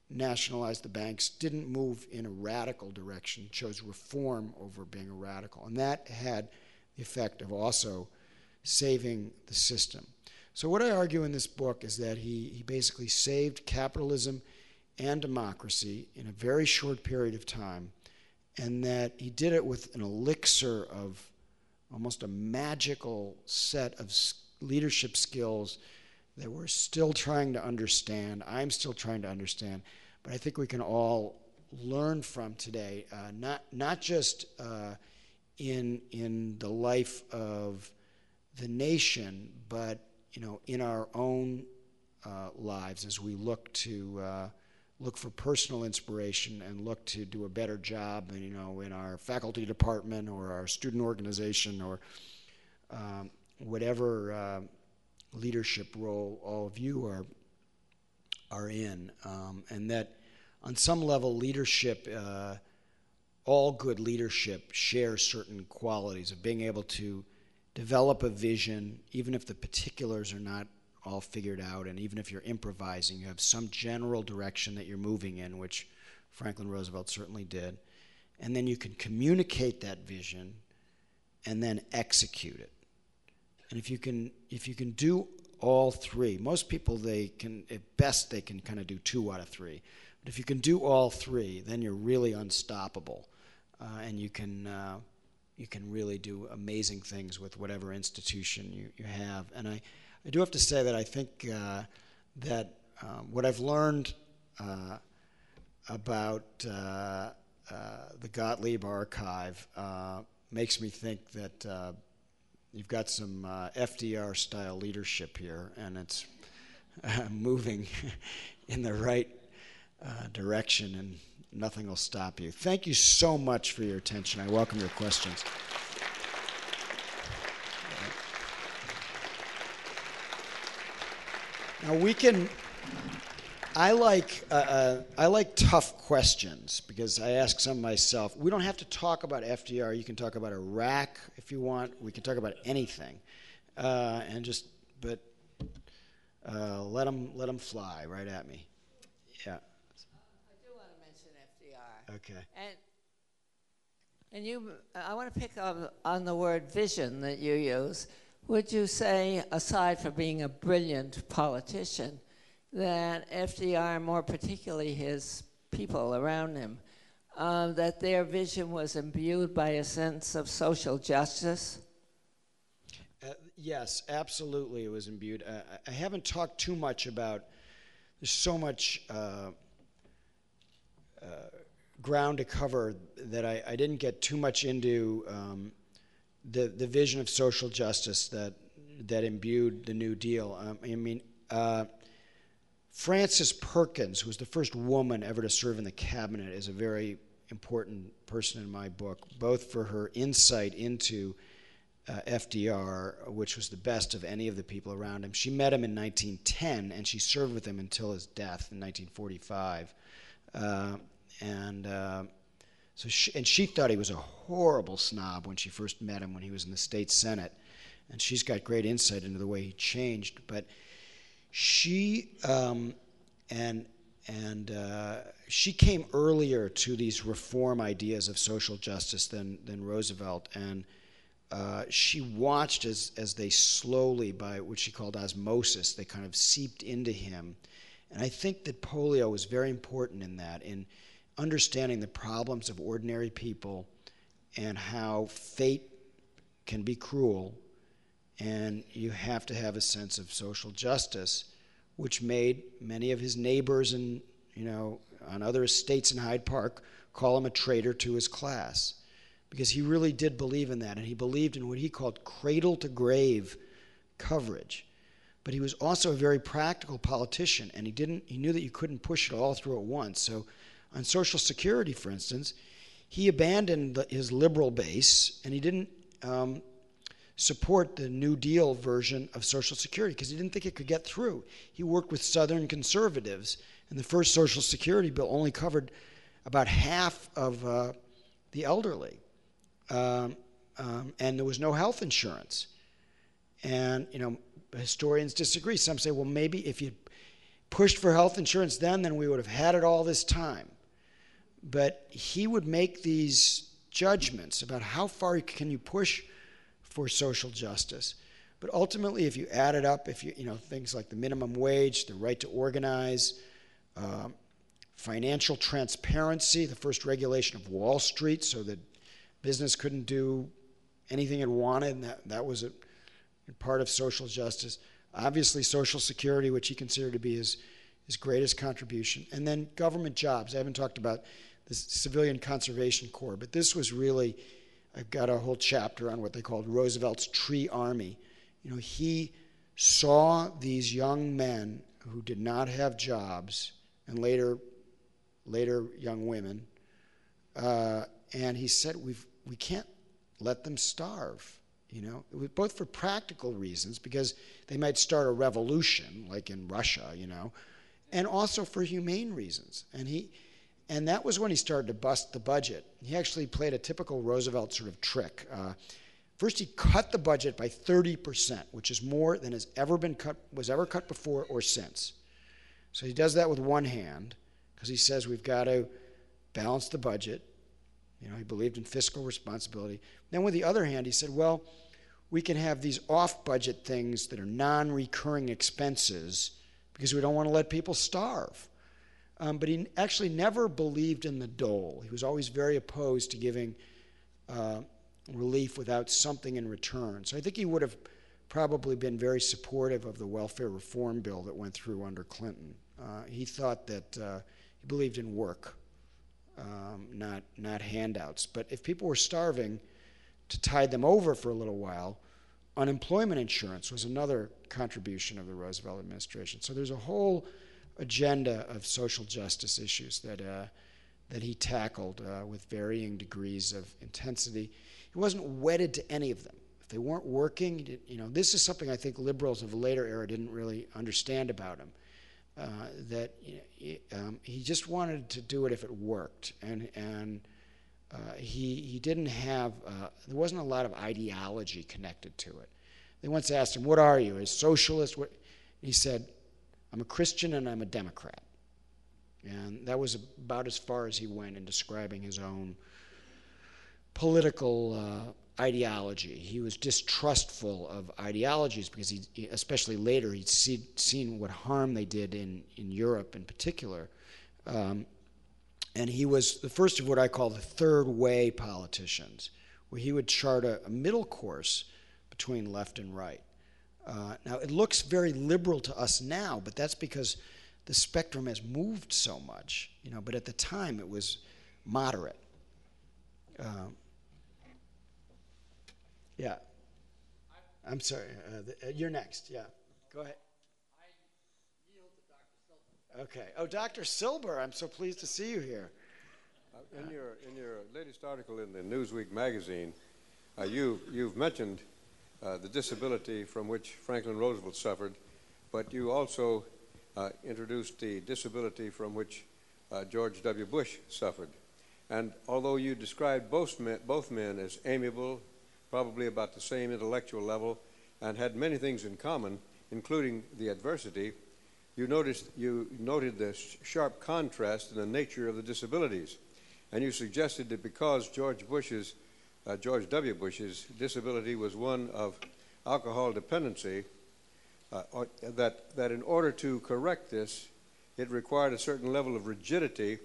nationalize the banks, didn't move in a radical direction, chose reform over being a radical. And that had the effect of also saving the system. So what I argue in this book is that he basically saved capitalism and democracy in a very short period of time, and that he did it with an elixir of almost a magical set of leadership skills that we're still trying to understand. I'm still trying to understand, but I think we can all learn from today, not just in the life of the nation, but in our own lives as we look for personal inspiration and look to do a better job, in our faculty department or our student organization or whatever leadership role all of you are in, and that on some level leadership, all good leadership shares certain qualities of being able to develop a vision, even if the particulars are not all figured out, and even if you're improvising, you have some general direction that you're moving in, which Franklin Roosevelt certainly did, and then you can communicate that vision and then execute it. And if you can do all three, most people at best they can kind of do 2 out of 3. But if you can do all 3, then you're really unstoppable, and you can really do amazing things with whatever institution you have. And I do have to say that I think that what I've learned about the Gottlieb Archive makes me think that you've got some FDR-style leadership here, and it's moving in the right direction, and nothing will stop you. Thank you so much for your attention. I welcome your questions. Now I like tough questions because I ask some myself. We don't have to talk about FDR. You can talk about Iraq if you want. We can talk about anything, but let them fly right at me. Yeah. I do want to mention FDR. Okay. And I want to pick up on the word vision that you use. Would you say, aside from being a brilliant politician, that FDR, more particularly his people around him, that their vision was imbued by a sense of social justice? Yes, absolutely it was imbued. I haven't talked too much about, there's so much ground to cover that I didn't get too much into the vision of social justice that imbued the New Deal. Frances Perkins, who was the first woman ever to serve in the cabinet, is a very important person in my book, both for her insight into FDR, which was the best of any of the people around him. She met him in 1910, and she served with him until his death in 1945. So she thought he was a horrible snob when she first met him when he was in the state senate, and she's got great insight into the way he changed. But she and And she came earlier to these reform ideas of social justice than Roosevelt. And she watched as they slowly, by what she called osmosis, they kind of seeped into him. And I think that polio was very important in that, in understanding the problems of ordinary people and how fate can be cruel, and you have to have a sense of social justice, which made many of his neighbors and, on other estates in Hyde Park call him a traitor to his class, because he really did believe in that, and he believed in what he called cradle-to-grave coverage. But he was also a very practical politician, and he knew that you couldn't push it all through at once. So on Social Security, for instance, he abandoned his liberal base, and he didn't support the New Deal version of Social Security because he didn't think it could get through. He worked with Southern conservatives, and the first Social Security bill only covered about half of the elderly, and there was no health insurance. And, historians disagree. Some say, well, maybe if you pushed for health insurance then we would have had it all this time. But he would make these judgments about how far can you push for social justice. But ultimately, if you add it up, if things like the minimum wage, the right to organize, financial transparency, the first regulation of Wall Street so that business couldn't do anything it wanted, and that was a part of social justice. Obviously, Social Security, which he considered to be his greatest contribution. And then government jobs. I haven't talked about the Civilian Conservation Corps, but this was really, I've got a whole chapter on what they called Roosevelt's Tree Army. He saw these young men who did not have jobs, and later young women, and he said, we can't let them starve. It was both for practical reasons, because they might start a revolution, like in Russia, and also for humane reasons. And that was when he started to bust the budget. He actually played a typical Roosevelt sort of trick. First, he cut the budget by 30%, which is more than was ever cut before or since. So he does that with one hand, because he says we've got to balance the budget. He believed in fiscal responsibility. Then with the other hand, he said, well, we can have these off-budget things that are non-recurring expenses because we don't want to let people starve. But he actually never believed in the dole. He was always very opposed to giving relief without something in return. So I think he would have probably been very supportive of the welfare reform bill that went through under Clinton. He thought that he believed in work, not handouts. But if people were starving, to tide them over for a little while, unemployment insurance was another contribution of the Roosevelt administration. So there's a whole agenda of social justice issues that he tackled with varying degrees of intensity. He wasn't wedded to any of them. If they weren't working, this is something I think liberals of a later era didn't really understand about him. That he just wanted to do it if it worked, and he didn't have there wasn't a lot of ideology connected to it. They once asked him, "What are you? A socialist?" He said, "I'm a Christian and I'm a Democrat," and that was about as far as he went in describing his own political ideology. He was distrustful of ideologies because especially later, he'd seen what harm they did in Europe in particular. And he was the first of what I call the third way politicians, where he would chart a middle course between left and right. Now, it looks very liberal to us now, but that's because the spectrum has moved so much. But at the time, it was moderate. Yeah. I'm sorry. You're next. Yeah. Go ahead. Okay. Oh, Dr. Silber, I'm so pleased to see you here. In your latest article in the Newsweek magazine, you've mentioned the disability from which Franklin Roosevelt suffered, but you also introduced the disability from which George W. Bush suffered. And although you described both men as amiable, probably about the same intellectual level, and had many things in common, including the adversity, you noted the sharp contrast in the nature of the disabilities, and you suggested that because George W. Bush's disability was one of alcohol dependency, that in order to correct this, it required a certain level of rigidity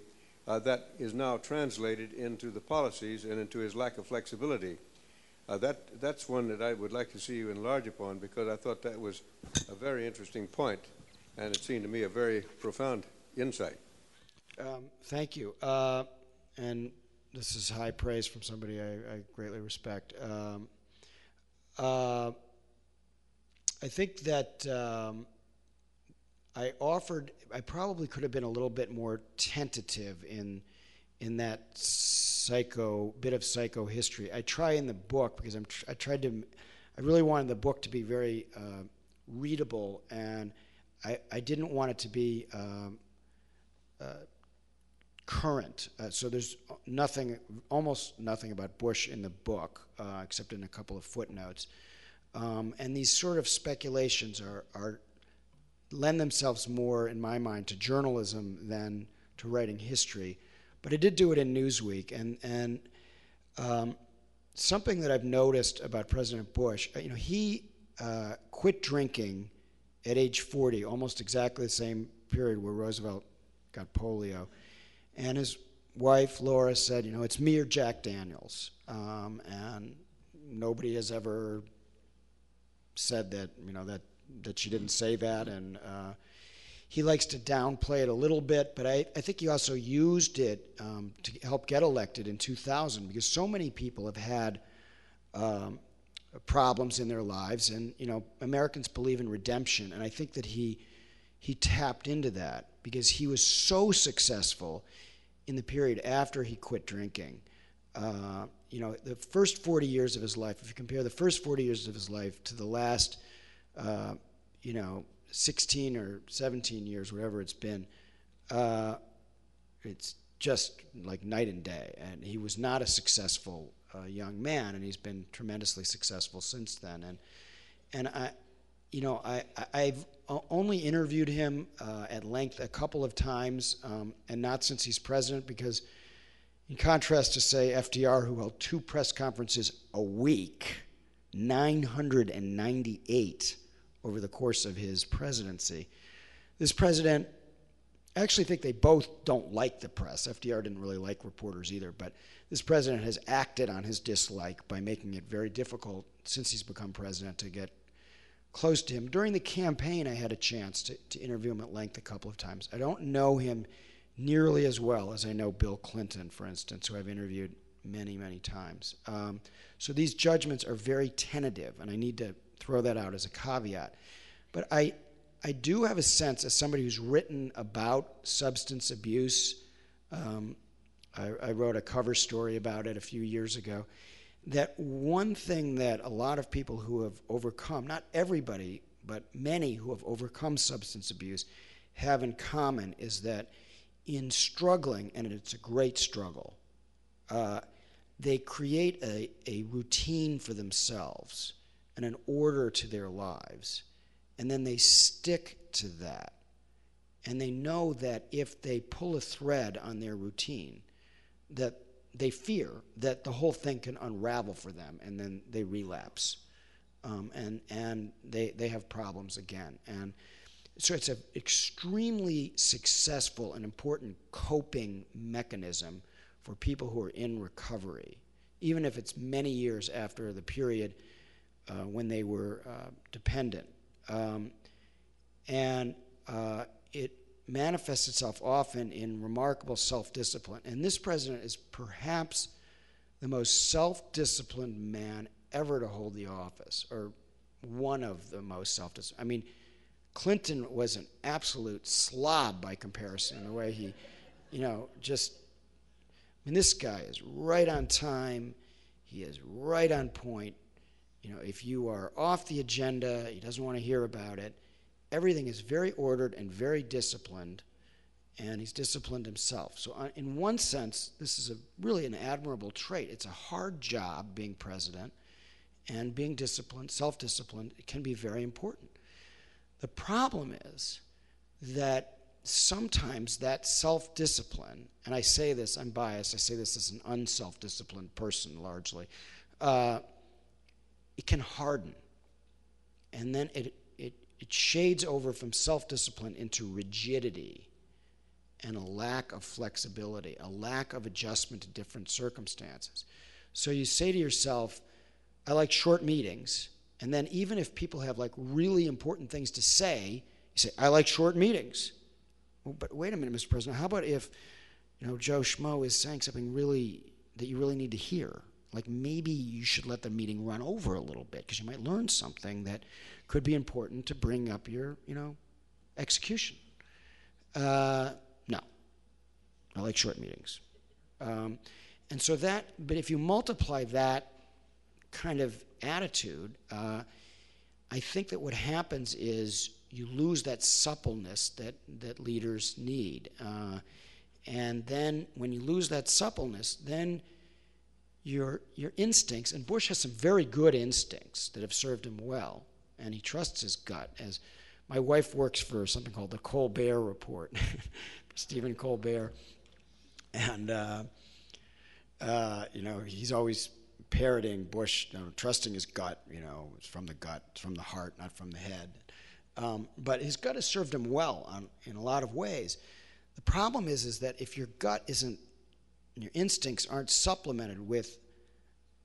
that is now translated into the policies and into his lack of flexibility. That's one that I would like to see you enlarge upon, because I thought that was a very interesting point, and it seemed to me a very profound insight. Thank you. And this is high praise from somebody I greatly respect. I think that I probably could have been a little bit more tentative in that bit of psychohistory. I try in the book, because I really wanted the book to be very readable, and I didn't want it to be current. So there's almost nothing about Bush in the book, except in a couple of footnotes. And these sort of speculations lend themselves more, in my mind, to journalism than to writing history. But I did do it in Newsweek, and something that I've noticed about President Bush, he quit drinking at age 40, almost exactly the same period where Roosevelt got polio. And his wife, Laura, said, it's me or Jack Daniels. And nobody has ever said that, that she didn't say that. And he likes to downplay it a little bit, but I think he also used it to help get elected in 2000, because so many people have had problems in their lives, and Americans believe in redemption, and I think that he tapped into that, because he was so successful in the period after he quit drinking. The first 40 years of his life, if you compare the first 40 years of his life to the last 16 or 17 years, whatever it's been, it's just like night and day. And he was not a successful young man, and he's been tremendously successful since then. And I've only interviewed him at length a couple of times, and not since he's president, because in contrast to, say, FDR, who held 2 press conferences a week, 998 over the course of his presidency, this president, I actually think they both don't like the press. FDR didn't really like reporters either, but this president has acted on his dislike by making it very difficult, since he's become president, to get close to him. During the campaign, I had a chance to interview him at length a couple of times. I don't know him nearly as well as I know Bill Clinton, for instance, who I've interviewed many, many times. So these judgments are very tentative, and I need to throw that out as a caveat. But I do have a sense, as somebody who's written about substance abuse, I wrote a cover story about it a few years ago, that one thing that a lot of people who have overcome, not everybody, but many who have overcome substance abuse, have in common is that in struggling, and it's a great struggle, they create a routine for themselves and an order to their lives, and then they stick to that. And they know that if they pull a thread on their routine, that they fear that the whole thing can unravel for them, and then they relapse, and they have problems again. And so it's an extremely successful and important coping mechanism for people who are in recovery, even if it's many years after the period when they were dependent. It manifests itself often in remarkable self-discipline. And this president is perhaps the most self-disciplined man ever to hold the office, or one of the most self-disciplined. I mean, Clinton was an absolute slob by comparison, the way he, this guy is right on time. He is right on point. If you are off the agenda, he doesn't want to hear about it. Everything is very ordered and very disciplined, and he's disciplined himself. So in one sense, this is really an admirable trait. It's a hard job being president, and being disciplined, self-disciplined, it can be very important. The problem is that sometimes that self-discipline, and I say this, I'm biased, I say this as an unself-disciplined person largely, it can harden. And then it shades over from self-discipline into rigidity and a lack of flexibility, a lack of adjustment to different circumstances. So you say to yourself, I like short meetings, and then even if people have like really important things to say, you say, I like short meetings. Well, but wait a minute, Mr. President, how about if Joe Schmo is saying something really that you really need to hear? Like maybe you should let the meeting run over a little bit because you might learn something that could be important to bring up your, execution. No, I like short meetings. And so but if you multiply that kind of attitude, I think that what happens is you lose that suppleness that leaders need. And then when you lose that suppleness, then your instincts, and Bush has some very good instincts that have served him well, and he trusts his gut. As my wife works for something called the Colbert Report, Stephen Colbert, and he's always parroting Bush, trusting his gut. It's from the gut, it's from the heart, not from the head. But his gut has served him well in a lot of ways. The problem is that if your gut isn't, your instincts aren't supplemented with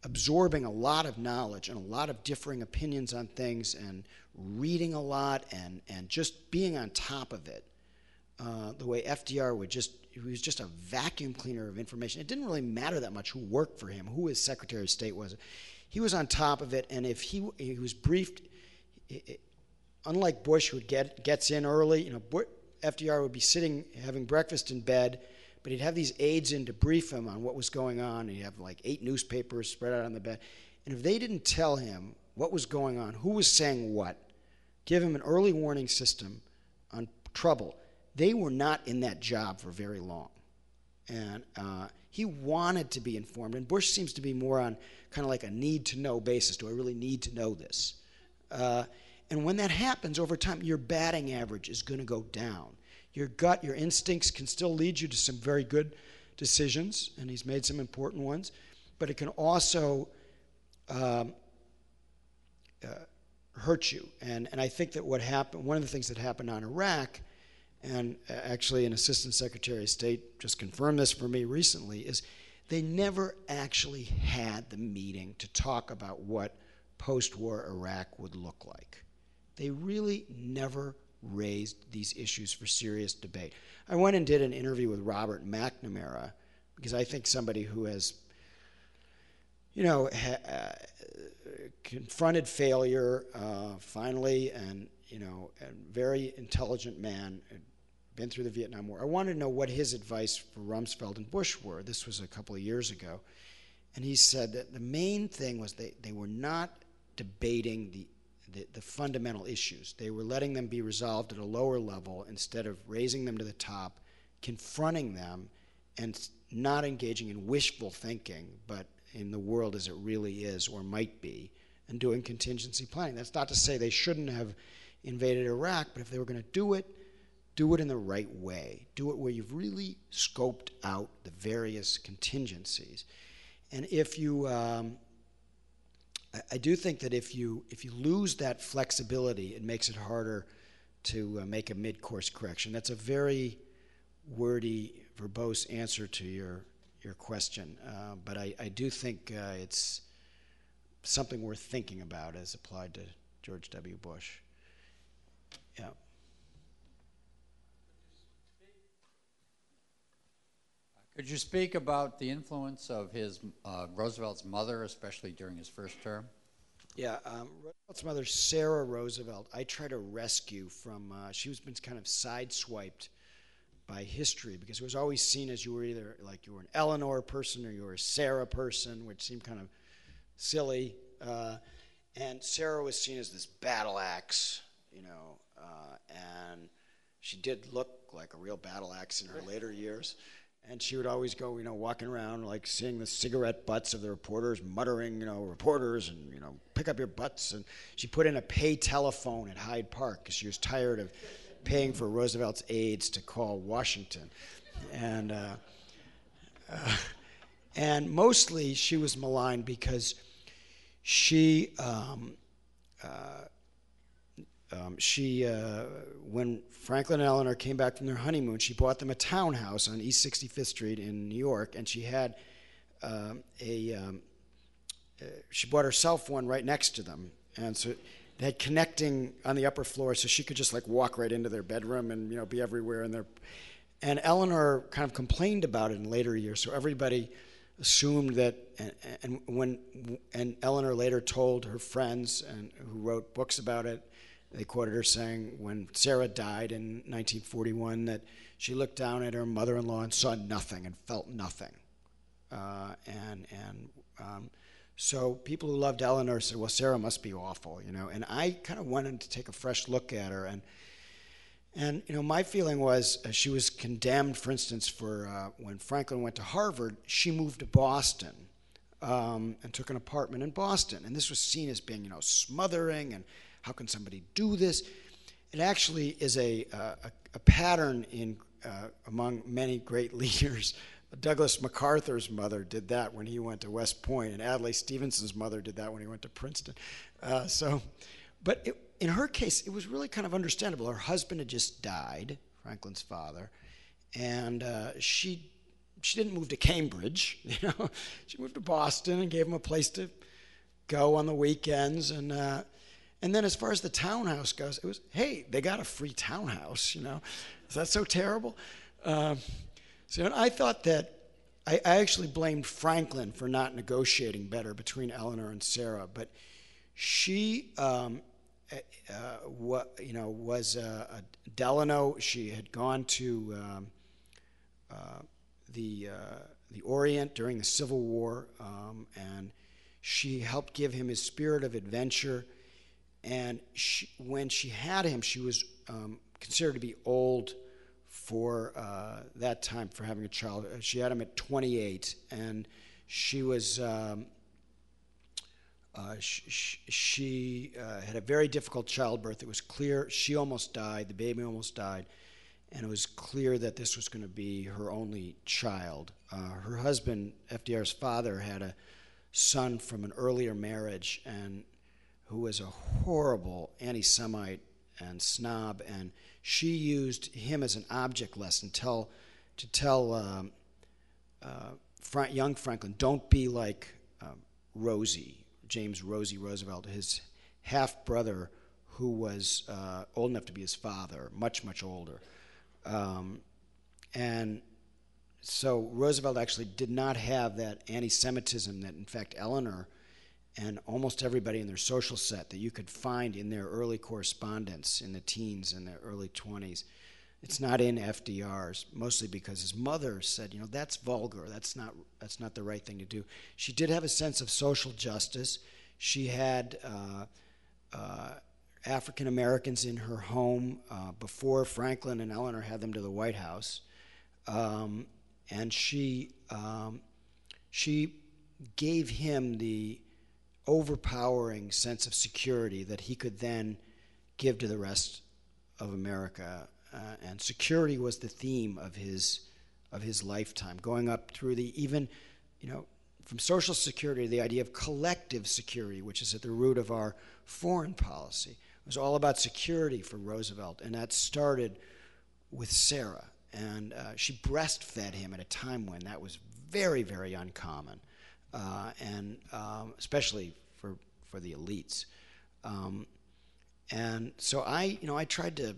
absorbing a lot of knowledge and a lot of differing opinions on things and reading a lot and just being on top of it, the way FDR he was just a vacuum cleaner of information. It didn't really matter that much who worked for him, who his Secretary of State was. He was on top of it, and if he was briefed, unlike Bush, who gets in early, FDR would be sitting having breakfast in bed, but he'd have these aides in to brief him on what was going on, and he'd have like 8 newspapers spread out on the bed. And if they didn't tell him what was going on, who was saying what, give him an early warning system on trouble, they were not in that job for very long. And he wanted to be informed, and Bush seems to be more on kind of like a need-to-know basis. Do I really need to know this? And when that happens over time, your batting average is going to go down. Your gut, your instincts can still lead you to some very good decisions, and he's made some important ones, but it can also hurt you. And I think that what happened, one of the things that happened on Iraq, and actually an Assistant Secretary of State just confirmed this for me recently, is they never actually had the meeting to talk about what post-war Iraq would look like. They really never raised these issues for serious debate. I went and did an interview with Robert McNamara because I think somebody who has, confronted failure finally, and a very intelligent man, been through the Vietnam War. I wanted to know what his advice for Rumsfeld and Bush were. This was a couple of years ago, and he said that the main thing was they were not debating the fundamental issues. They were letting them be resolved at a lower level instead of raising them to the top, confronting them, and not engaging in wishful thinking, but in the world as it really is or might be, and doing contingency planning. That's not to say they shouldn't have invaded Iraq, but if they were going to do it in the right way. Do it where you've really scoped out the various contingencies. And if you I do think that if you lose that flexibility, it makes it harder to make a mid-course correction. That's a very wordy, verbose answer to your question, but I do think it's something worth thinking about as applied to George W. Bush. Yeah. Could you speak about the influence of Roosevelt's mother, especially during his first term? Yeah, Roosevelt's mother, Sarah Roosevelt, I try to rescue from, she was been kind of sideswiped by history because it was always seen as you were either like you were an Eleanor person or you were a Sarah person, which seemed kind of silly. And Sarah was seen as this battle axe, and she did look like a real battle axe in her later years. And she would always go, walking around, like seeing the cigarette butts of the reporters, muttering, reporters, and, pick up your butts. And she put in a pay telephone at Hyde Park because she was tired of paying for Roosevelt's aides to call Washington. And mostly she was maligned because she when Franklin and Eleanor came back from their honeymoon, she bought them a townhouse on East 65th Street in New York, and she had she bought herself one right next to them, and so they had connecting on the upper floor, so she could just like walk right into their bedroom and be everywhere. And Eleanor kind of complained about it in later years, so everybody assumed that. And Eleanor later told her friends and who wrote books about it. They quoted her saying when Sarah died in 1941 that she looked down at her mother-in-law and saw nothing and felt nothing. So people who loved Eleanor said, well, Sarah must be awful, And I kind of wanted to take a fresh look at her. And my feeling was she was condemned, for instance, for when Franklin went to Harvard, she moved to Boston and took an apartment in Boston. And this was seen as being, smothering and how can somebody do this? It actually is a pattern among many great leaders. Douglas MacArthur's mother did that when he went to West Point, and Adlai Stevenson's mother did that when he went to Princeton. In her case, it was really kind of understandable. Her husband had just died, Franklin's father, and she didn't move to Cambridge. She moved to Boston and gave him a place to go on the weekends, and then as far as the townhouse goes, it was, hey, they got a free townhouse. Is that so terrible? So I thought that I actually blamed Franklin for not negotiating better between Eleanor and Sarah, but she was a Delano. She had gone to the Orient during the Civil War, and she helped give him his spirit of adventure. And when she had him, she was considered to be old for that time for having a child. She had him at 28, and she was she had a very difficult childbirth. It was clear she almost died. The baby almost died, and it was clear that this was going to be her only child. Her husband, FDR's father, had a son from an earlier marriage, and who was a horrible anti-Semite and snob, and she used him as an object lesson to tell young Franklin, don't be like James Rosie Roosevelt, his half-brother, who was old enough to be his father, much, much older. And so Roosevelt actually did not have that anti-Semitism that, in fact, Eleanor and almost everybody in their social set that you could find in their early correspondence in the teens and the early 20s. It's not in FDR's, mostly because his mother said, that's vulgar. That's not the right thing to do. She did have a sense of social justice. She had African Americans in her home before Franklin and Eleanor had them to the White House, and she gave him the overpowering sense of security that he could then give to the rest of America. And security was the theme of his lifetime, going up through from social security to the idea of collective security, which is at the root of our foreign policy. It was all about security for Roosevelt, and that started with Sarah. And she breastfed him at a time when that was very, very uncommon. And especially for the elites, and so I tried to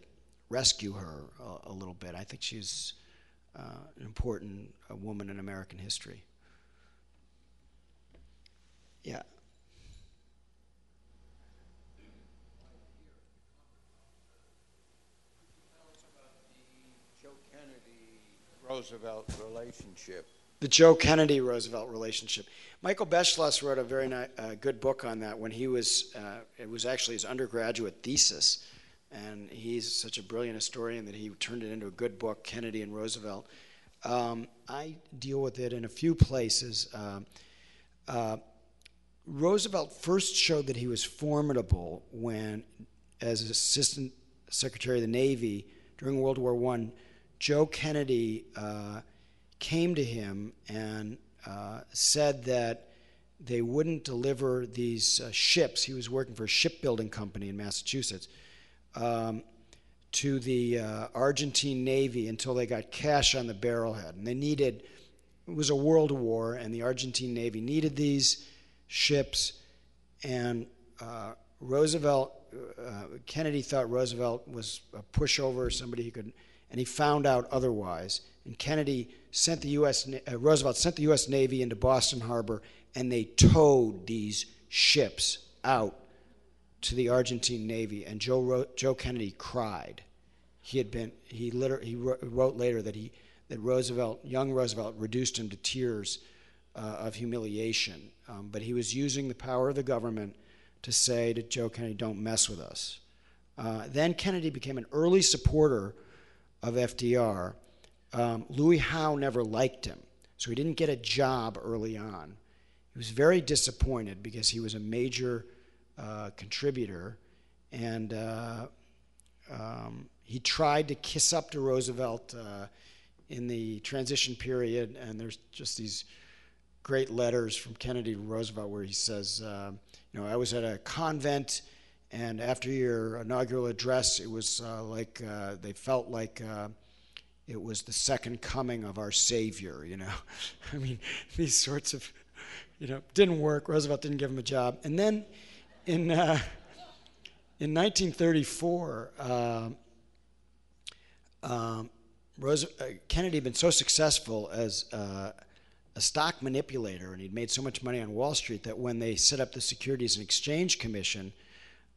rescue her a little bit. I think she's an important woman in American history. Yeah. Joe Kennedy-Roosevelt relationship. The Joe Kennedy-Roosevelt relationship. Michael Beschloss wrote a very good book on that when he was, it was actually his undergraduate thesis, and he's such a brilliant historian that he turned it into a good book, Kennedy and Roosevelt. I deal with it in a few places. Roosevelt first showed that he was formidable when, as assistant Secretary of the Navy during World War I, Joe Kennedy came to him and said that they wouldn't deliver these ships. He was working for a shipbuilding company in Massachusetts, to the Argentine Navy until they got cash on the barrelhead. And it was a world war, and the Argentine Navy needed these ships, and Kennedy thought Roosevelt was a pushover, somebody he could, and he found out otherwise. And Roosevelt sent the U.S. Navy into Boston Harbor, and they towed these ships out to the Argentine Navy. And Joe Kennedy cried. He wrote later that young Roosevelt reduced him to tears of humiliation. But he was using the power of the government to say to Joe Kennedy, "Don't mess with us." Then Kennedy became an early supporter of FDR. Louis Howe never liked him, so he didn't get a job early on. He was very disappointed because he was a major contributor, and he tried to kiss up to Roosevelt in the transition period, and there's just these great letters from Kennedy to Roosevelt where he says, I was at a convent, and after your inaugural address, it was they felt like it was the second coming of our Savior, I mean, these sorts of, didn't work. Roosevelt didn't give him a job. And then in 1934, Kennedy had been so successful as a stock manipulator, and he'd made so much money on Wall Street that when they set up the Securities and Exchange Commission,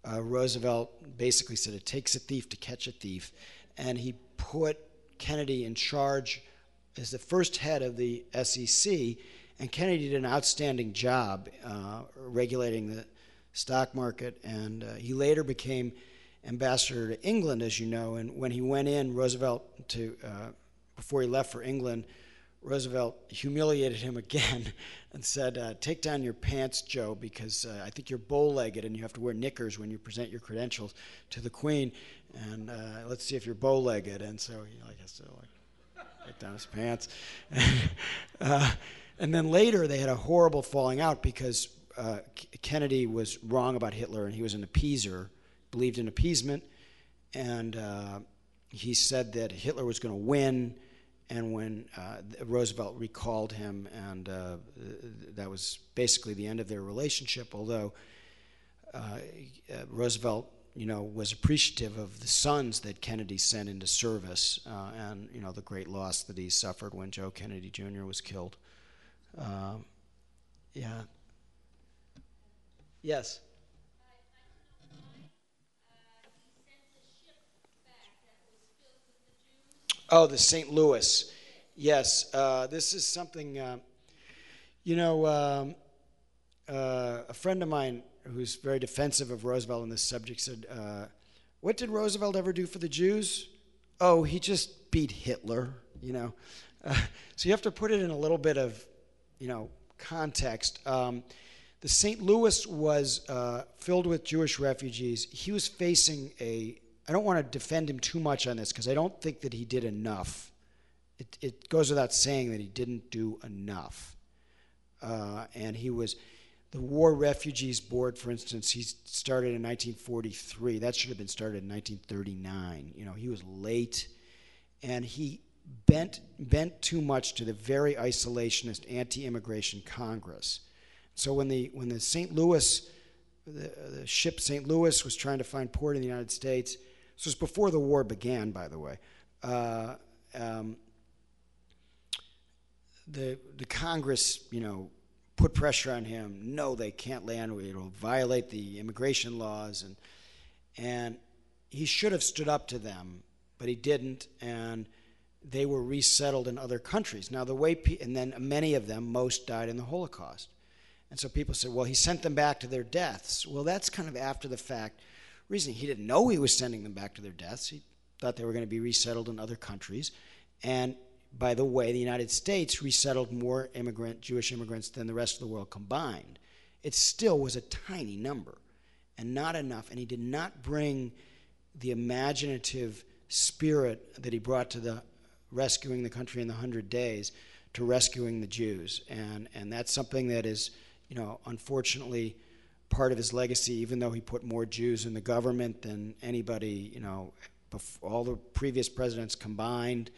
Roosevelt basically said it takes a thief to catch a thief, and he put Kennedy in charge as the first head of the SEC, and Kennedy did an outstanding job regulating the stock market, and he later became ambassador to England, as you know, and when he went in, before he left for England, Roosevelt humiliated him again and said, "Take down your pants, Joe, because I think you're bow-legged and you have to wear knickers when you present your credentials to the Queen, and let's see if you're bow-legged." And so he has to take down his pants. And then later they had a horrible falling out because Kennedy was wrong about Hitler, and he was an appeaser, believed in appeasement, and he said that Hitler was going to win. And when Roosevelt recalled him, and that was basically the end of their relationship, although Roosevelt, was appreciative of the sons that Kennedy sent into service, and, the great loss that he suffered when Joe Kennedy Jr. was killed. Yeah. Yes? Oh, the St. Louis. Yes, this is something, a friend of mine who's very defensive of Roosevelt on this subject said, what did Roosevelt ever do for the Jews? Oh, he just beat Hitler, So you have to put it in a little bit of, context. The St. Louis was filled with Jewish refugees. He was facing I don't want to defend him too much on this because I don't think that he did enough. It goes without saying that he didn't do enough. And the War Refugees Board, for instance, he started in 1943. That should have been started in 1939. He was late, and he bent too much to the very isolationist anti-immigration Congress. So when the St. Louis, the ship St. Louis was trying to find port in the United States. This was before the war began, by the way. The Congress, put pressure on him. No, they can't land. It'll violate the immigration laws, and he should have stood up to them, but he didn't, and they were resettled in other countries. Now and then many of them, most died in the Holocaust, and so people said, well, he sent them back to their deaths. Well, that's kind of after the fact reasoning. He didn't know he was sending them back to their deaths. He thought they were going to be resettled in other countries, and by the way, the United States resettled more Jewish immigrants than the rest of the world combined. It still was a tiny number and not enough, and he did not bring the imaginative spirit that he brought to the rescuing the country in the 100 Days to rescuing the Jews. And that's something that is, unfortunately part of his legacy, even though he put more Jews in the government than anybody, all the previous presidents combined.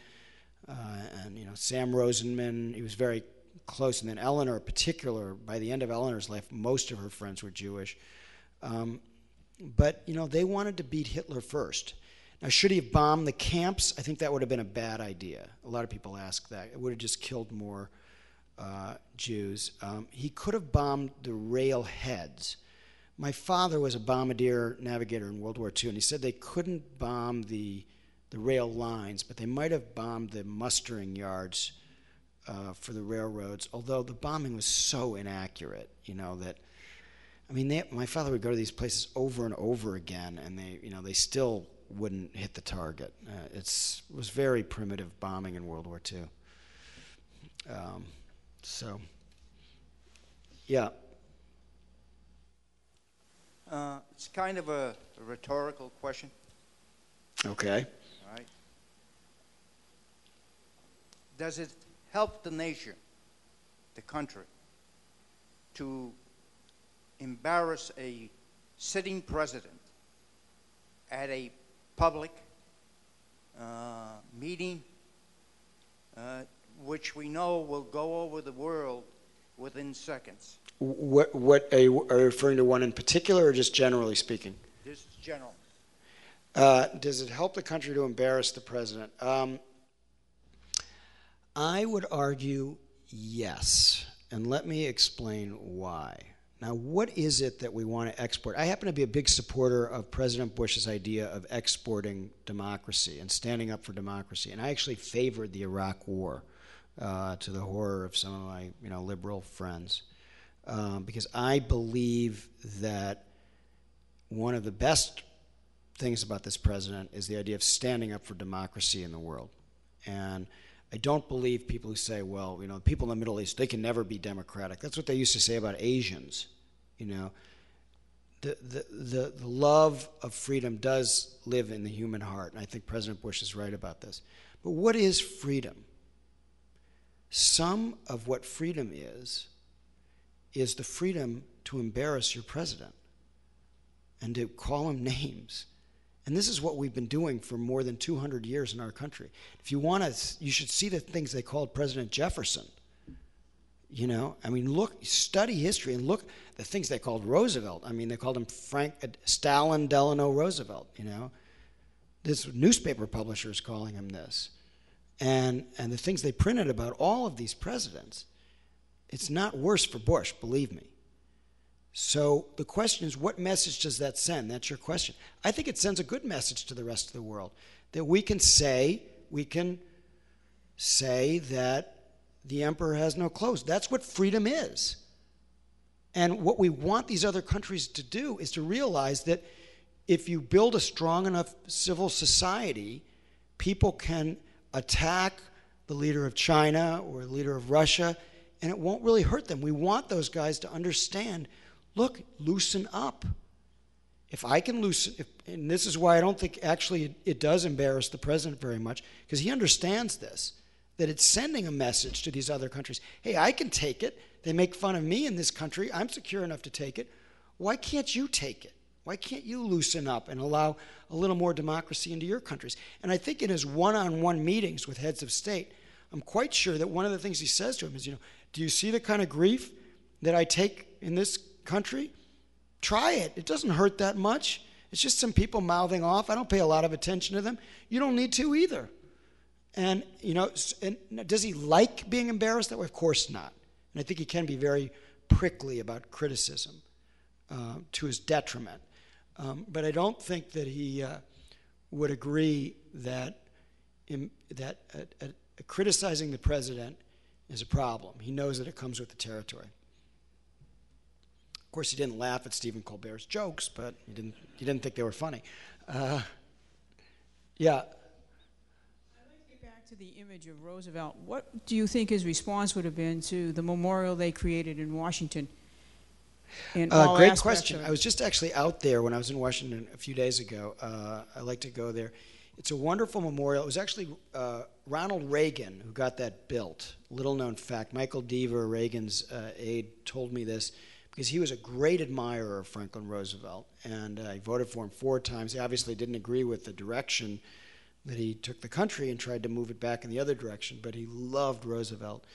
And Sam Rosenman, he was very close. And then Eleanor in particular, by the end of Eleanor's life, most of her friends were Jewish. But they wanted to beat Hitler first. Now, should he have bombed the camps? I think that would have been a bad idea. A lot of people ask that. It would have just killed more Jews. He could have bombed the railheads. My father was a bombardier navigator in World War II, and he said they couldn't bomb the rail lines, but they might have bombed the mustering yards for the railroads, although the bombing was so inaccurate, that, my father would go to these places over and over again, and they still wouldn't hit the target. It was very primitive bombing in World War II. Yeah. It's kind of a rhetorical question. Okay. All right. Does it help the nation, the country, to embarrass a sitting president at a public meeting, which we know will go over the world within seconds? What are you referring to, one in particular, or just generally speaking? This is general. Does it help the country to embarrass the president? I would argue yes, and let me explain why. Now, what is it that we want to export? I happen to be a big supporter of President Bush's idea of exporting democracy and standing up for democracy, and I actually favored the Iraq War, to the horror of some of my liberal friends, because I believe that one of the best things about this president is the idea of standing up for democracy in the world. And I don't believe people who say, well, people in the Middle East, they can never be democratic. That's what they used to say about Asians. The love of freedom does live in the human heart, and I think President Bush is right about this. But what is freedom? Some of what freedom is the freedom to embarrass your president and to call him names. And this is what we've been doing for more than 200 years in our country. If you want to, you should see the things they called President Jefferson. Look, study history and look the things they called Roosevelt. They called him Stalin Delano Roosevelt, This newspaper publisher is calling him this. And the things they printed about all of these presidents, it's not worse for Bush, believe me. So the question is, what message does that send? That's your question. I think it sends a good message to the rest of the world, that we can say that the emperor has no clothes. That's what freedom is. And what we want these other countries to do is to realize that if you build a strong enough civil society, people can attack the leader of China or the leader of Russia, and it won't really hurt them. We want those guys to understand, look, loosen up. If I can loosen, and this is why I don't think actually it does embarrass the president very much, because he understands this, that it's sending a message to these other countries. Hey, I can take it. They make fun of me in this country. I'm secure enough to take it. Why can't you take it? Why can't you loosen up and allow a little more democracy into your countries? And I think in his one-on-one meetings with heads of state, I'm quite sure that one of the things he says to him is, do you see the kind of grief that I take in this country? Try it. It doesn't hurt that much. It's just some people mouthing off. I don't pay a lot of attention to them. You don't need to either. And, and does he like being embarrassed that way? Of course not. And I think he can be very prickly about criticism to his detriment. But I don't think that he would agree that criticizing the president is a problem. He knows that it comes with the territory. Of course, he didn't laugh at Stephen Colbert's jokes, but he didn't think they were funny. Yeah. I'd like to get back to the image of Roosevelt. What do you think his response would have been to the memorial they created in Washington? in all Great aspects question. of it. I was just actually out there when I was in Washington a few days ago. I like to go there. It's a wonderful memorial. It was actually Ronald Reagan who got that built. Little known fact. Michael Deaver, Reagan's aide, told me this because he was a great admirer of Franklin Roosevelt, and he voted for him 4 times. He obviously didn't agree with the direction that he took the country and tried to move it back in the other direction, but he loved Roosevelt.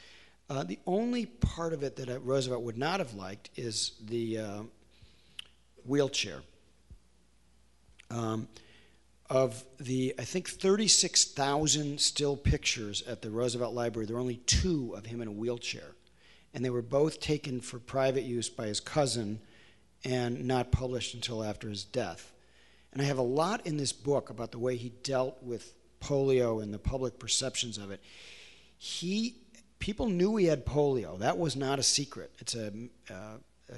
The only part of it that Roosevelt would not have liked is the wheelchair. Of the, I think, 36,000 still pictures at the Roosevelt Library, there are only 2 of him in a wheelchair. And they were both taken for private use by his cousin and not published until after his death. And I have a lot in this book about the way he dealt with polio and the public perceptions of it. People knew he had polio. That was not a secret. It's a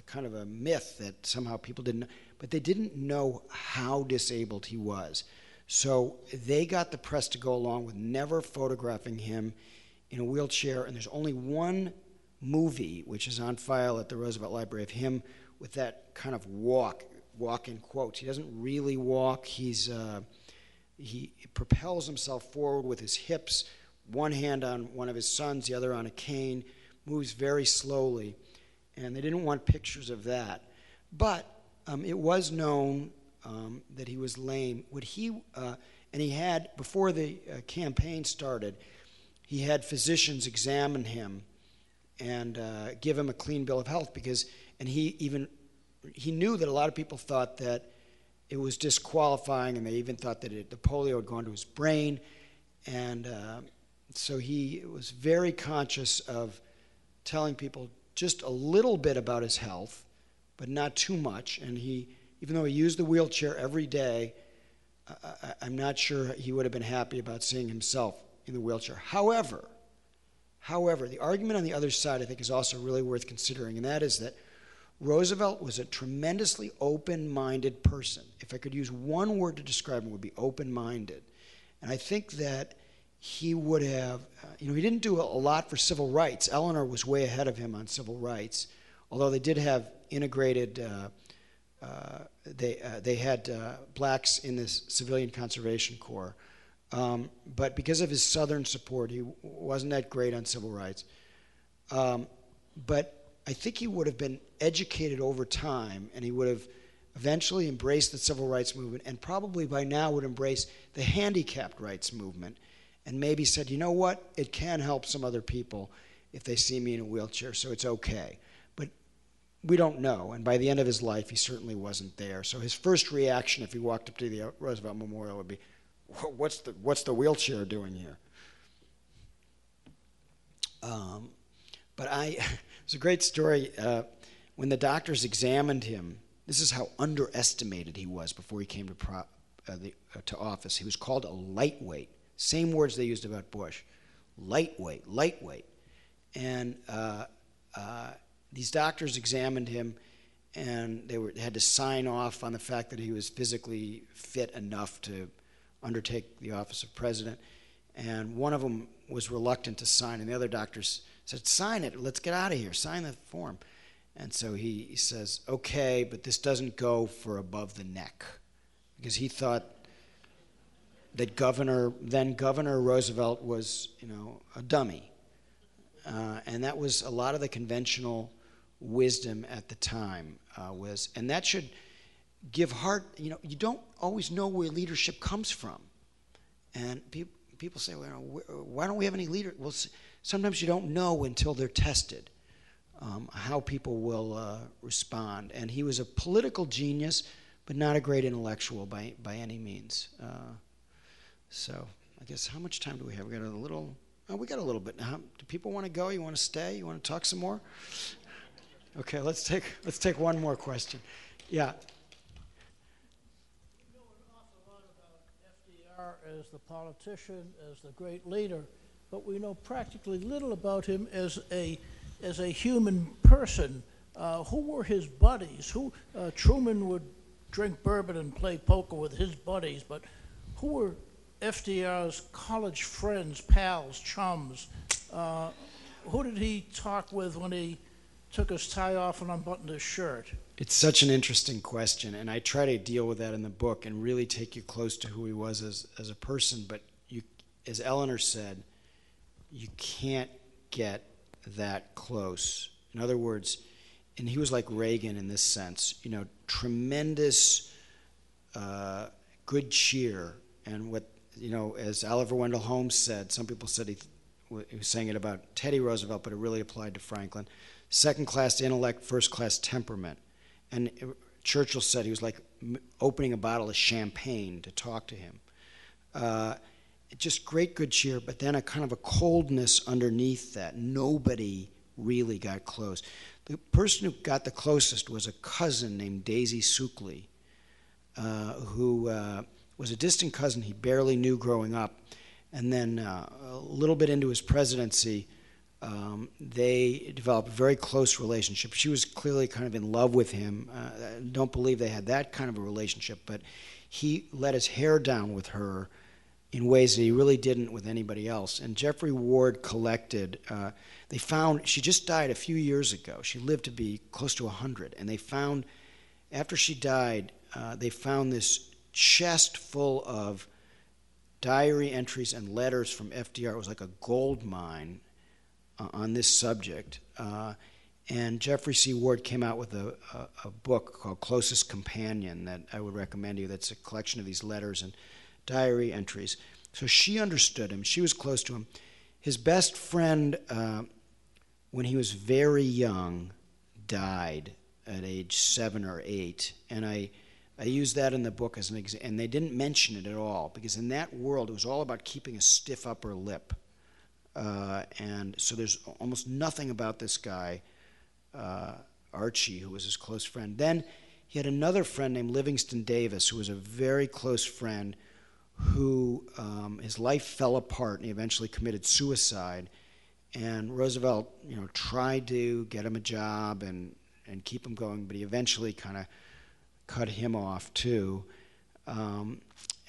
kind of a myth that somehow people didn't know. But they didn't know how disabled he was. So they got the press to go along with never photographing him in a wheelchair. And there's only one movie, which is on file at the Roosevelt Library, of him with that kind of walk in quotes. He doesn't really walk. He propels himself forward with his hips, one hand on one of his sons, the other on a cane, moves very slowly. And they didn't want pictures of that. But it was known that he was lame. And he had, before the campaign started, he had physicians examine him and give him a clean bill of health and he knew that a lot of people thought that it was disqualifying, and they even thought that the polio had gone to his brain. And so he was very conscious of telling people just a little bit about his health, but not too much. And even though he used the wheelchair every day, I'm not sure he would have been happy about seeing himself in the wheelchair. However, the argument on the other side, I think, is also really worth considering, and that is that Roosevelt was a tremendously open-minded person. If I could use one word to describe him, it would be open-minded. And I think that he would have, he didn't do a lot for civil rights. Eleanor was way ahead of him on civil rights, although they did have integrated, they had blacks in this Civilian Conservation Corps. But because of his Southern support, he wasn't that great on civil rights. But I think he would have been educated over time, and he would have eventually embraced the civil rights movement, and probably by now would embrace the handicapped rights movement, and maybe said, you know what, it can help some other people if they see me in a wheelchair, so it's okay. But we don't know, and by the end of his life, he certainly wasn't there. So his first reaction, if he walked up to the Roosevelt Memorial, would be, what's the wheelchair doing here? But it's a great story. When the doctors examined him, this is how underestimated he was before he came to office. He was called a lightweight. Same words they used about Bush. Lightweight. And these doctors examined him, and they had to sign off on the fact that he was physically fit enough to undertake the office of president. And one of them was reluctant to sign, and the other doctors said, sign it, let's get out of here, sign the form. And so he says, okay, but this doesn't go for above the neck, because he thought that then Governor Roosevelt was, a dummy. And that was a lot of the conventional wisdom at the time and that should give heart. You don't always know where leadership comes from. And people say, well, why don't we have any leader? Well, sometimes you don't know until they're tested how people will respond. And he was a political genius, but not a great intellectual by any means. So I guess, how much time do we have? We got a little. Oh, we got a little bit. Do people want to go? You want to stay? You want to talk some more? Okay, let's take one more question. Yeah. We know an awful lot about FDR as the politician, as the great leader, but we know practically little about him as a human person. Who were his buddies? Truman would drink bourbon and play poker with his buddies, but who were FDR's college friends, pals, chums? Who did he talk with when he took his tie off and unbuttoned his shirt? It's such an interesting question, and I try to deal with that in the book and really take you close to who he was as a person. But you, as Eleanor said, you can't get that close. In other words, and he was like Reagan in this sense, tremendous good cheer. And what, as Oliver Wendell Holmes said, some people said he was saying it about Teddy Roosevelt, but it really applied to Franklin. Second-class intellect, first-class temperament. And Churchill said he was like opening a bottle of champagne to talk to him. Just great good cheer, but then a kind of a coldness underneath that. Nobody really got close. The person who got the closest was a cousin named Daisy Suckley, who was a distant cousin he barely knew growing up. And then a little bit into his presidency, they developed a very close relationship. She was clearly kind of in love with him. I don't believe they had that kind of a relationship, but he let his hair down with her in ways that he really didn't with anybody else. And Jeffrey Ward collected, they found, she just died a few years ago. She lived to be close to 100. And they found, after she died, they found this chest full of diary entries and letters from FDR. It was like a gold mine on this subject. And Jeffrey C. Ward came out with a book called Closest Companion that I would recommend to you. That's a collection of these letters and diary entries. So she understood him. She was close to him. His best friend, when he was very young, died at age 7 or 8. And I use that in the book as an example. And they didn't mention it at all, because in that world, it was all about keeping a stiff upper lip. And so there's almost nothing about this guy, Archie, who was his close friend. Then he had another friend named Livingston Davis, who was a very close friend, who his life fell apart, and he eventually committed suicide. And Roosevelt, tried to get him a job and keep him going, but he eventually kind of cut him off too. And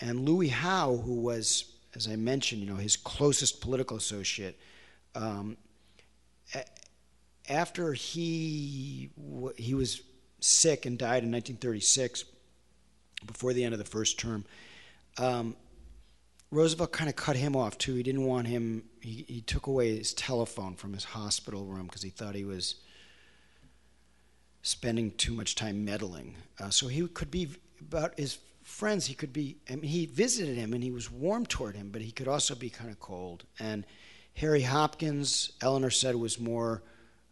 Louis Howe, who was, as I mentioned, his closest political associate, after he was sick and died in 1936, before the end of the first term, Roosevelt kind of cut him off too. He didn't want him. He took away his telephone from his hospital room because he thought he was spending too much time meddling. So he could be about his friends. He could be. I mean, he visited him and he was warm toward him, but he could also be kind of cold. And Harry Hopkins, Eleanor said, was more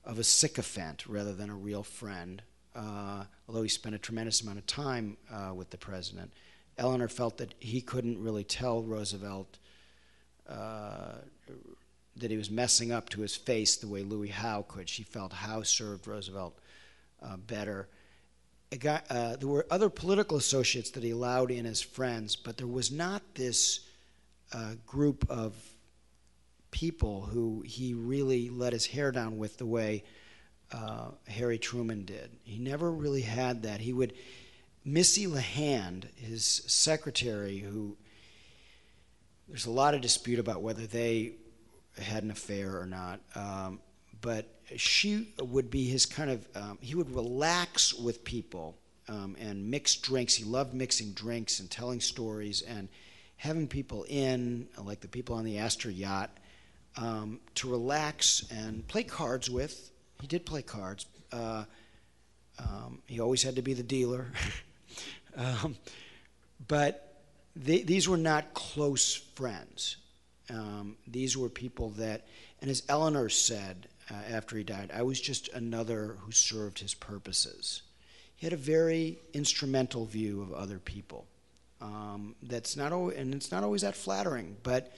of a sycophant rather than a real friend. Although he spent a tremendous amount of time with the president. Eleanor felt that he couldn't really tell Roosevelt that he was messing up to his face the way Louis Howe could. She felt Howe served Roosevelt better. There were other political associates that he allowed in as friends, but there was not this group of people who he really let his hair down with the way Harry Truman did. He never really had that. He would... Missy LeHand, his secretary, who there's a lot of dispute about whether they had an affair or not, but she would be his kind of, he would relax with people and mix drinks. He loved mixing drinks and telling stories and having people in, like the people on the Astor yacht, to relax and play cards with. He did play cards. He always had to be the dealer. But these were not close friends. These were people that, and as Eleanor said after he died, I was just another who served his purposes. He had a very instrumental view of other people. That's not always, and it's not always that flattering, but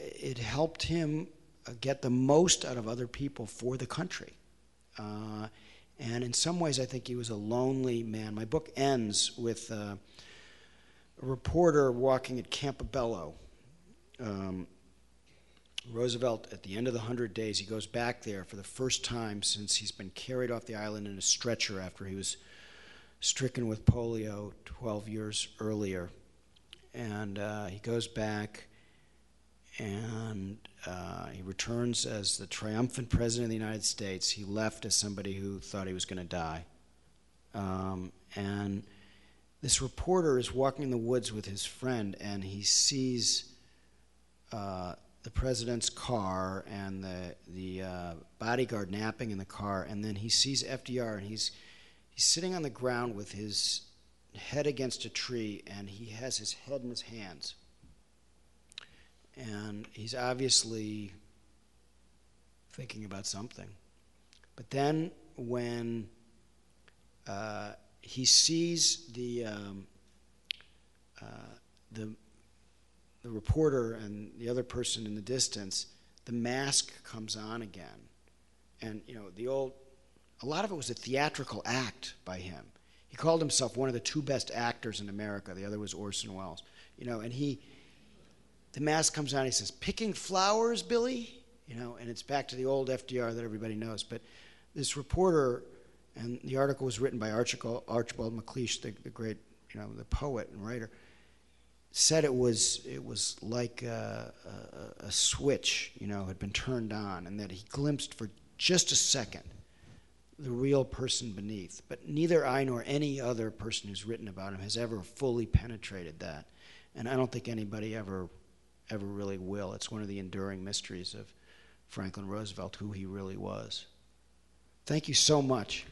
it helped him get the most out of other people for the country. And in some ways, I think he was a lonely man. My book ends with a reporter walking at Campobello. Roosevelt, at the end of the 100 days, he goes back there for the first time since he's been carried off the island in a stretcher after he was stricken with polio 12 years earlier. And he goes back, and he returns as the triumphant president of the United States. He left as somebody who thought he was going to die. And this reporter is walking in the woods with his friend, and he sees the president's car and the bodyguard napping in the car, and then he sees FDR, and he's sitting on the ground with his head against a tree, and he has his head in his hands. And he's obviously thinking about something. But then when he sees the reporter and the other person in the distance, the mask comes on again. And, a lot of it was a theatrical act by him. He called himself one of the two best actors in America. The other was Orson Welles. And the mask comes on, he says, "Picking flowers, Billy?" And it's back to the old FDR that everybody knows. But this reporter, and the article was written by Archibald MacLeish, the great, the poet and writer, said it was like a switch, had been turned on, and that he glimpsed for just a second the real person beneath. But neither I nor any other person who's written about him has ever fully penetrated that. And I don't think anybody ever really will. It's one of the enduring mysteries of Franklin Roosevelt, who he really was. Thank you so much.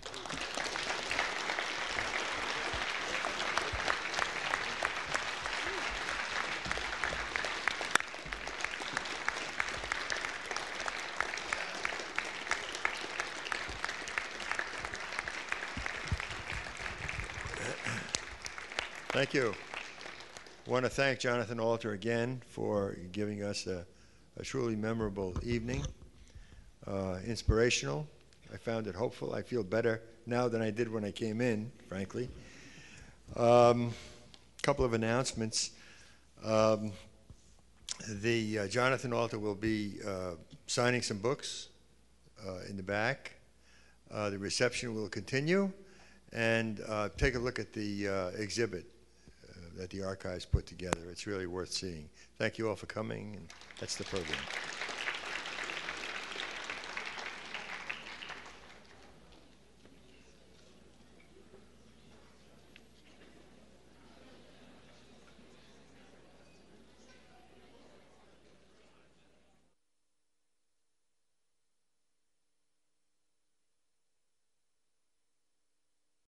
Thank you. I want to thank Jonathan Alter again for giving us a truly memorable evening, inspirational. I found it hopeful. I feel better now than I did when I came in, frankly. Couple of announcements. Jonathan Alter will be signing some books in the back. The reception will continue. And take a look at the exhibit that the archives put together. It's really worth seeing. Thank you all for coming, and that's the program.